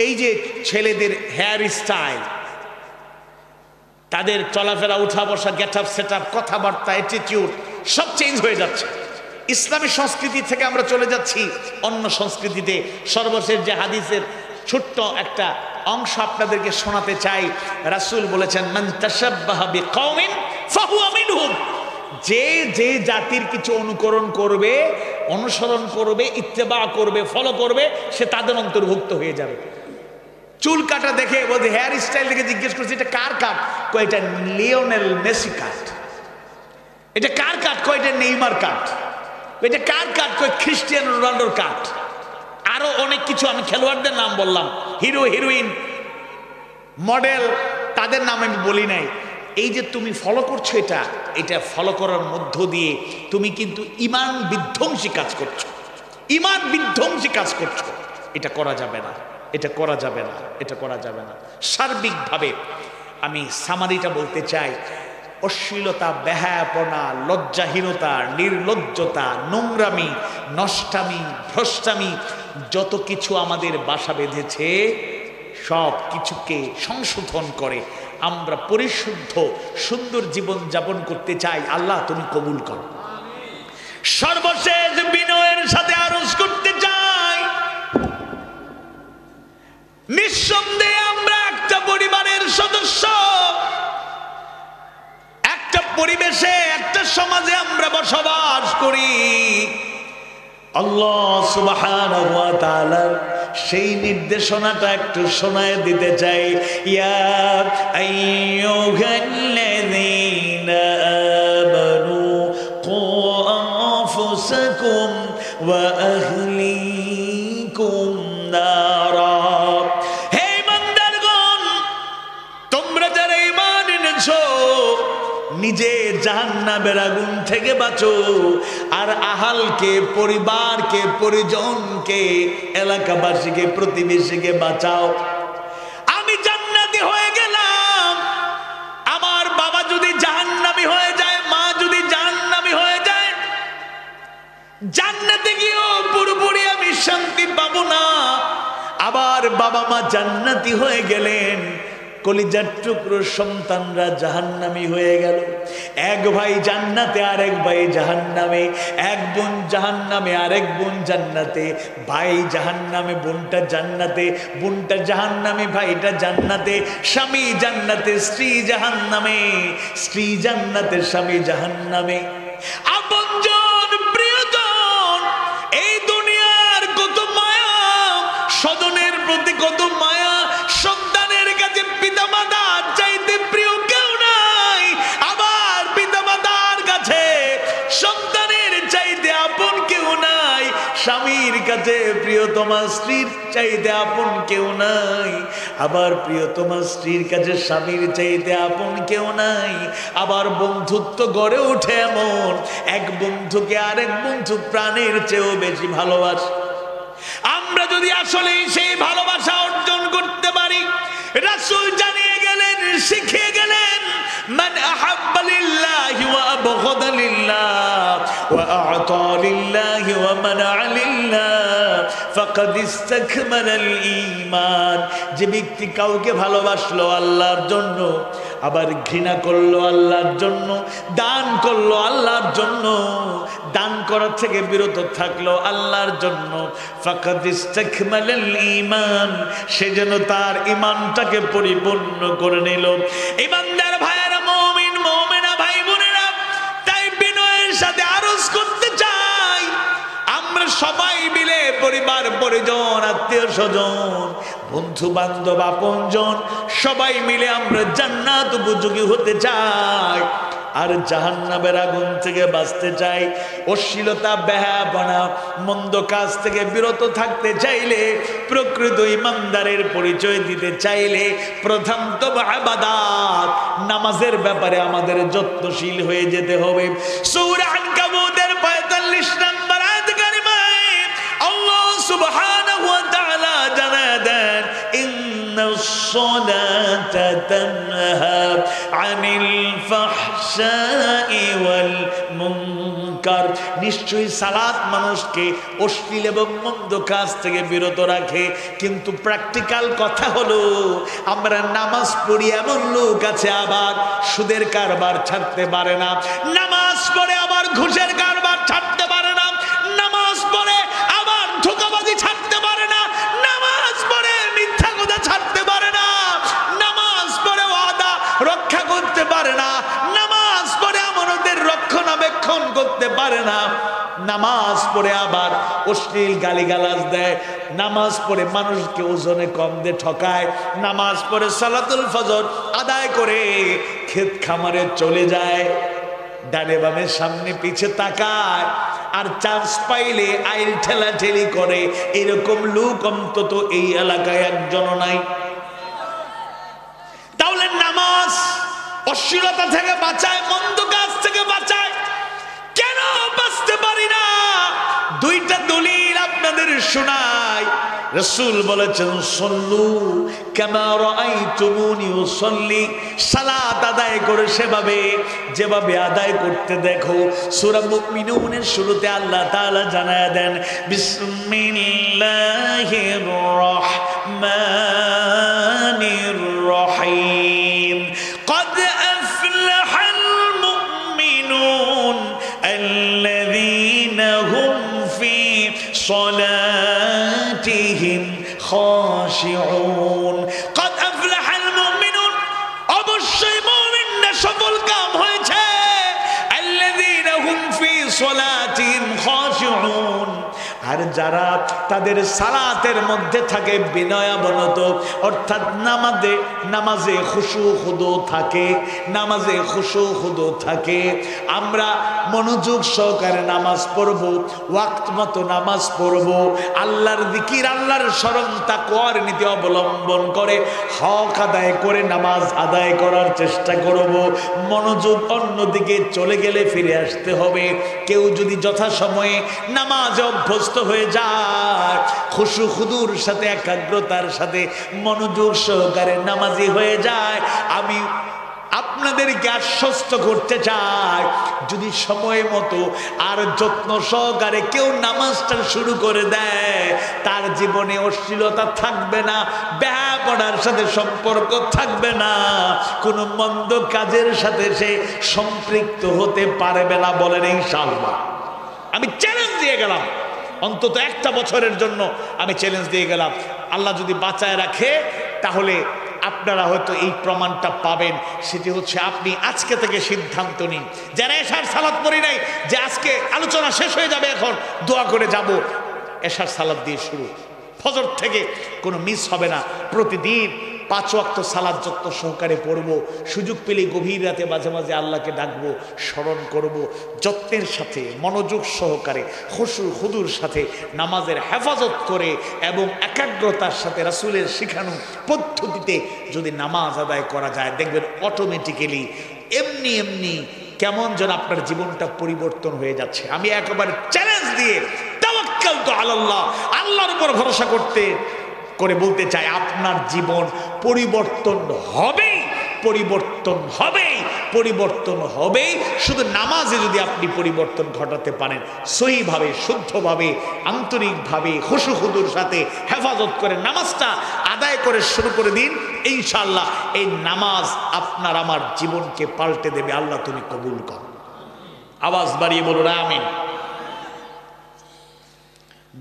এই যে ছেলেদের হেয়ার স্টাইল, তাদের চলাফেরা, উঠা বসা, গেট আপ, সেট আপ, কথাবার্তা, অ্যাটিটিউড সব চেঞ্জ হয়ে যাচ্ছে। ইসলামী সংস্কৃতি থেকে আমরা চলে যাচ্ছি অন্য সংস্কৃতিতে। সর্বশেষ যে হাদিসের ছোট্ট একটা অংশ আপনাদেরকে শোনাতে চাই। রাসূল বলেছেন, মান তাশাব্বাহা বিকওমিন ফাহুয়া মিনহুম। যে যে জাতির কিছু অনুকরণ করবে, অনুসরণ করবে, ইত্তেবা করবে, ফলো করবে, সে তাদের অন্তর্ভুক্ত হয়ে যাবে। চুল কাটা দেখে, বলতে হেয়ার স্টাইল দেখে জিজ্ঞেস করছে এটা কার কাট? কয় এটা লিওনেল মেসি কাট। এটা কার কাট? কয় এটা নেইমার কাট। এটা কার কাট? কয় ক্রিস্টিয়ানো রোনাল্ডোর কাট। আরো অনেক কিছু, আমি খেলোয়াড়দের নাম বললাম, হিরো হিরোইন, মডেল, তাদের নাম আমি বলি নাই। এই যে তুমি ফলো করছো, এটা ফলো করার মধ্য দিয়ে তুমি কিন্তু ঈমান বিধ্বংসী কাজ করছো, ঈমান বিধ্বংসী কাজ করছো। এটা করা যাবে না, এটা করা যাবে না, এটা করা যাবে না। সার্বিকভাবে আমি সামারিটা বলতে চাই, অশ্লীলতা, বেহায়াপনা, লজ্জাহীনতা, নির্লজ্জতা, নোংরামি, নষ্টামি, ভ্রষ্টামি যত কিছু আমাদের বাসা বেঁধেছে, সব কিছুকে সংশোধন করে আমরা পরিশুদ্ধ সুন্দর জীবন যাপন করতে চাই। আল্লাহ তুমি কবুল করো। সর্বশেষ বিনয়ের সাথে আরজ করতে চাই, নিঃসন্দেহে আমরা একটা পরিবারের সদস্য, একটা পরিবেশে, একটা সমাজে আমরা বসবাস করি। আল্লাহ সুবহানাহু ওয়া তাআলা সেই নির্দেশনাটা একটু শোনায় দিতে চাই। ইয়া আইয়ুহাল্লাযীনা আমানু কু আনফুসাকুম ওয়া আহলিকুম নারা। হে ইমানদারগণ, তোমরা যারা ঈমান এনেছো, নিজে জাহান্নামের আগুন থেকে বাঁচো, আর আহালকে, পরিবারকে, পরিজনকে, এলাকাবাসীকে, প্রতিবেশীকে বাঁচাও। আমি জান্নাতি হয়ে গেলাম, আমার বাবা যদি জাহান্নামী হয়ে যায়, মা যদি জাহান্নামী হয়ে যায়, জান্নাতে গিয়েও পুরোপুরি আমি শান্তি পাবো না। আবার বাবা মা জান্নাতি হয়ে গেলেন, কলিজার টুকরো সন্তানরা জাহান্নামী হয়ে গেল। এক ভাই জান্নাতে, আরেক ভাই জাহান্নামে, এক বোন জাহান্নামে, আরেক বোন জান্নাতে, ভাই জাহান্নামে, বোনটা জান্নাতে, বোনটা জাহান্নামে, ভাইটা জান্নাতে, স্বামী জান্নাতে, স্ত্রী জাহান্নামে, স্ত্রী জান্নাতে, স্বামী জাহান্নামে। আপনজন, প্রিয়জন, এই দুনিয়ার কত মায়া, স্বজনের প্রতি কত মায়া, সন্তানের কাছে পিতামাতার চাইতে প্রিয় কেউ নাই, আবার পিতামাতার কাছে সন্তানের চাইতে আপন কেউ নাই, স্বামীর কাছে প্রিয়তমা স্ত্রীর চাইতে আপন কেউ নাই, আবার প্রিয়তমা স্ত্রীর কাছে স্বামীর চাইতে আপন কেউ নাই। আবার বন্ধুত্ব গড়ে ওঠে এমন, এক বন্ধুকে আরেক বন্ধু প্রাণের চেয়েও বেশি ভালোবাসে। আমরা যদি আসলে সেই ভালোবাসা অর্জন করতে পারি, রাসূল জানিয়ে গেলেন, শিখিয়ে গেলেন, মান আহাব্বা লিল্লাহি ওয়া আবগাদা লিল্লাহ ওয়া আ'তা লিল্লাহি ওয়া মানা'a লিল্লাহ ফাকাদ ইসতাকমালাল ঈমান। যে ব্যক্তি কাউকে ভালোবাসলো আল্লাহর জন্য, আবার ঘৃণা করলো আল্লাহর জন্য, দান করলো আল্লাহর জন্য, দান করা থেকে বিরত থাকলো আল্লাহর জন্য, ফাকাদ ইসতাকমালাল ঈমান, সে যেন তার ঈমানটাকে পরিপূর্ণ করে নিল। ইমানদার ভাইয়েরা, মুমিন মুমিনা ভাই বোনেরা, পরিবার পরিজন আত্মীয় স্বজন বন্ধু বান্ধব আপনজন সবাই মিলে আমরা জান্নাত উপযোগী হতে চাই আর জাহান্নামের আগুন থেকে বাঁচতে চাই। অশ্লীলতা বেহায়াপনা মন্দ কাজ থেকে বিরত থাকতে চাইলে, প্রকৃত ইমানদারের পরিচয় দিতে চাইলে প্রথমত ইবাদত নামাজের ব্যাপারে আমাদের যত্নশীল হয়ে যেতে হবে। সূরা আনকাবুতের ৪৫ নম্বর আয়াত কারিমায় আল্লাহ সুবহানাহু ওয়া তাআলা জানায় দেন, الصلاة تنهى عن الفحشاء والمنكر। নিশ্চয়ই সালাত মানুষকে অশ্লীল এবং মন্দ কাজ থেকে বিরত রাখে। কিন্তু প্র্যাকটিক্যাল কথা হলো আমরা নামাজ পড়ি এমন লোক আছে আবার সুদের কারবার ছাড়তে পারে না, নামাজ পড়ে আবার ঘুষের কারবার ছাড়তে পারে না, নামাজ পড়ে আবার ধোঁকাবাজি ছাড়তে পারে না, নামাজ পড়ে মিথ্যা কথা ছাড়তে পারে না, নামাজ পড়ে ওয়াদা রক্ষা করতে পারে না, নামাজ পড়ে আমানতের রক্ষণাবেক্ষণ করতে পারে না, নামাজ পড়ে আবার অশ্লীল গালিগালাজ দেয়, নামাজ পড়ে মানুষকে ওজনে কম দিয়ে ঠকায়, নামাজ পড়ে সালাতুল ফজর আদায় করে ক্ষেত খামারে চলে যায়, ডানে বামে সামনে পিছে তাকায়, আর চান্স পাইলে আইল ঠেলাঠেলি করে। এরকম লোক অন্তত এই এলাকায় একজন নাই। তাহলে নামাজ অশ্লীলতা থেকে বাঁচায়, মন্দ কাজ থেকে বাঁচায়, কেন বাঁচতে পারি না? দুইটা দলিল আপনাদের শোনাই। রাসূল বলেছেন, সল্লু কামা রাআইতুমুনি উসাল্লি, সালাত আদায় করে সেভাবে যেভাবে আদায় করতে দেখো। সূরা মুমিনুনের শুরুতে আল্লাহ তাআলা জানায় দেন, বিসমিল্লাহির রহমানির রহিম, قد أفلح المؤمنون الذين هم في صلاتهم خاشعون। قد أفلح المؤمنون, অবশ্যই মুমিনরা সফল কাম হয়েছে। الذين هم في صلاتهم خاشعون, আর যারা তাদের সালাতের মধ্যে থাকে বিনয়াবনত, অর্থাৎ নামাজে খুশু খুদু থাকে, নামাজে খুশু খুদু থাকে। আমরা মনোযোগ সহকারে নামাজ পড়ব, ওয়াক্ত মতো নামাজ পড়ব, আল্লাহর জিকির আল্লাহর স্মরণ তাকওয়ার নীতি অবলম্বন করে হক আদায় করে নামাজ আদায় করার চেষ্টা করব। মনোযোগ অন্যদিকে চলে গেলে ফিরে আসতে হবে। কেউ যদি যথাসময়ে নামাজে অভ্যস্ত হয়ে যায়, খুশু খুদুর সাথে একাগ্রতার সাথে মনোযোগ সহকারে নামাজি হয়ে যায়, আমি আপনাদেরকে আশ্বস্ত করতে চাই, যদি সময় মতো আর যত্ন সহকারে কেউ নামাজটা শুরু করে দেয়, তার জীবনে অশ্লীলতা থাকবে না, বেহায়াপনার সাথে সম্পর্ক থাকবে না, কোনো মন্দ কাজের সাথে সে সম্পৃক্ত হতে পারবে না। বলেন ইনশাআল্লাহ। আমি চ্যালেঞ্জ দিয়ে গেলাম, অন্তত একটা বছরের জন্য আমি চ্যালেঞ্জ দিয়ে গেলাম। আল্লাহ যদি বাঁচায় রাখে তাহলে আপনারা হয়তো এই প্রমাণটা পাবেন। সেটি হচ্ছে, আপনি আজকে থেকে সিদ্ধান্ত নিন, যারা এশার সালাত পড়ি নাই, যে আজকে আলোচনা শেষ হয়ে যাবে, এখন দোয়া করে যাব, এশার সালাত দিয়ে শুরু, ফজর থেকে কোনো মিস হবে না। প্রতিদিন 5 ওয়াক্ত সালাত যত্ন সহকারে পড়ব, সুযোগ পেলে গভীর রাতে মাঝে মাঝে আল্লাহকে ডাকবো, স্মরণ করব, যত্নের সাথে মনোযোগ সহকারে খুশু খুদুর সাথে নামাজের হেফাজত করে এবং একাগ্রতার সাথে রাসূলের শিখানো পদ্ধতিতে যদি নামাজ আদায় করা যায়, দেখবেন অটোমেটিক্যালি এমনি এমনি কেমন যেন আপনার জীবনটা পরিবর্তন হয়ে যাচ্ছে। আমি একেবারে চ্যালেঞ্জ দিয়ে তাওয়াক্কালতু আলাল্লাহ, আল্লাহর উপর ভরসা করে বলতে চাই, আপনার জীবন পরিবর্তন হবেই, পরিবর্তন হবেই, পরিবর্তন হবেই। শুধু নামাজে যদি আপনি পরিবর্তন ঘটাতে পারেন, সহিভাবে, শুদ্ধভাবে, আন্তরিকভাবে, খুশু খুদুর সাথে হেফাজত করে নামাজটা আদায় করে শুরু করে দিন, ইনশাআল্লাহ এই নামাজ আপনার আমার জীবনকে পাল্টে দেবে। আল্লাহ তুমি কবুল কর। আওয়াজ বাড়িয়ে বলুন আমিন।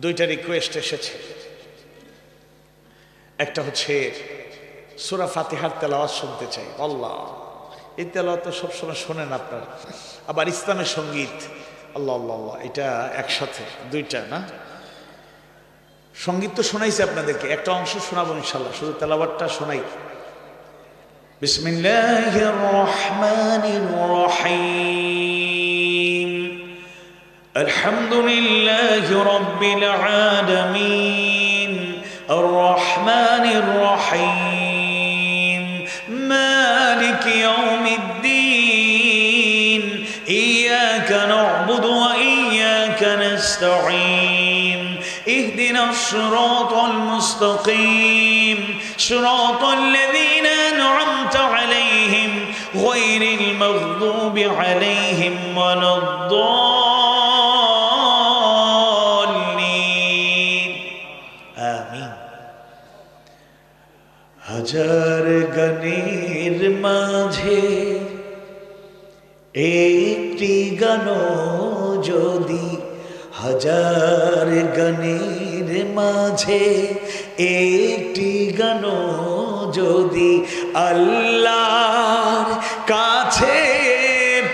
2টা রিকোয়েস্ট এসেছে। একটা হচ্ছে সূরা ফাতিহার তেলাওয়াত শুনতে চাই। আল্লাহ, এই তেলাওয়াত তো সবসময় শোনেন আপনারা। আবার ইসলামের সঙ্গীত, আল্লাহ আল্লাহ আল্লাহ, এটা একসাথে 2টা না? সঙ্গীত তো শোনাইছে আপনাদেরকে, একটা অংশ শোনাবো ইনশাল্লাহ, শুধু তেলাওয়াতটা শোনাই। বিসমিল্লাহির রহমানির রহিম, আলহামদুলিল্লাহি রাব্বিল আলামিন, আর রহমানির রহিম, মালিক ইয়াউমিদ্দিন, ইয়াকা না'বুদু ওয়া ইয়াকা নাস্তাঈন, اهدنا الصراط المستقيم صراط الذين أنعمت عليهم غير المغضوب عليهم ولا الضالين آمين। হাজার গানের মাঝে একটি গান যদি, হাজার গানের মাঝে একটি গান যদি আল্লাহর কাছে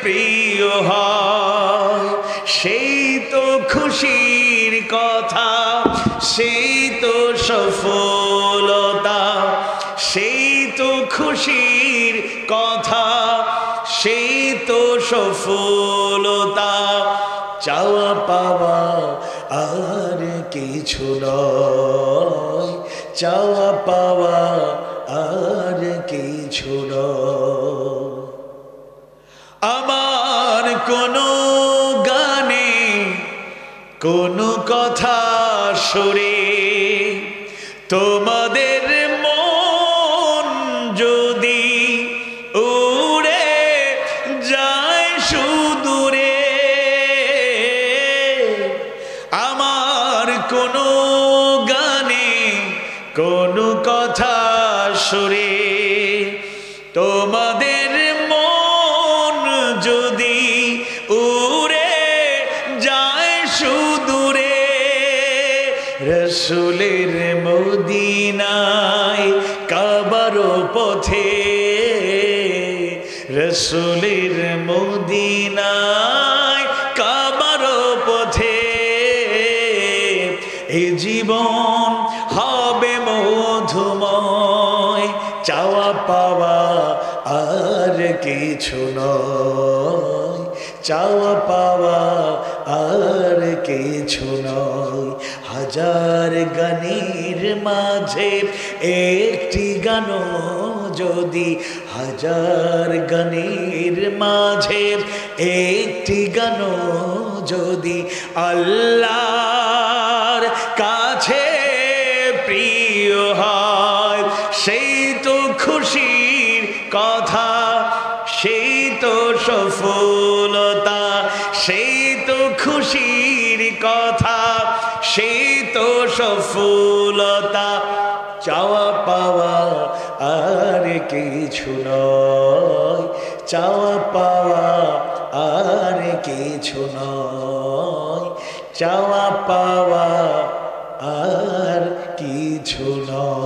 প্রিয় হয়, সেই তো খুশির কথা, সেই তো সফলতা, সেই তো খুশির কথা, সেই তো সফলতা। চাওয়া পাওয়া আর কিছু নয়, চাওয়া পাওয়া আর কিছু নয়। আমার কোনো গানে কোনো কথা সুরে তোমাদের মন যদি উড়ে যায় সুদূরে, আমার কোনো গানে কোনো কথা সুরে তোমাদের মন যদি উড়ে যায় সুদূরে, রসুলের মদিনায় কাবার পথে, রসুলের মদিনায় কাবার পথে, এই জীবন হবে মধুময়। চাওয়া পাওয়া আর কিছু নয়, চাওয়া পাওয়া আর কিছু নয়। হাজার গানের মাঝে একটি গান যদি, হাজার গানের মাঝে একটি গান যদি আল্লাহর কাছে প্রিয় হয়, সেই তো খুশির কথা, সেই তো সফলতা, সেই তো খুশির কথা, সেই তো সফলতা। চাওয়া পাওয়া আর কিছু নয়, চাওয়া পাওয়া আর কিছু নয়, চাওয়া পাওয়া আর কিছু নয়।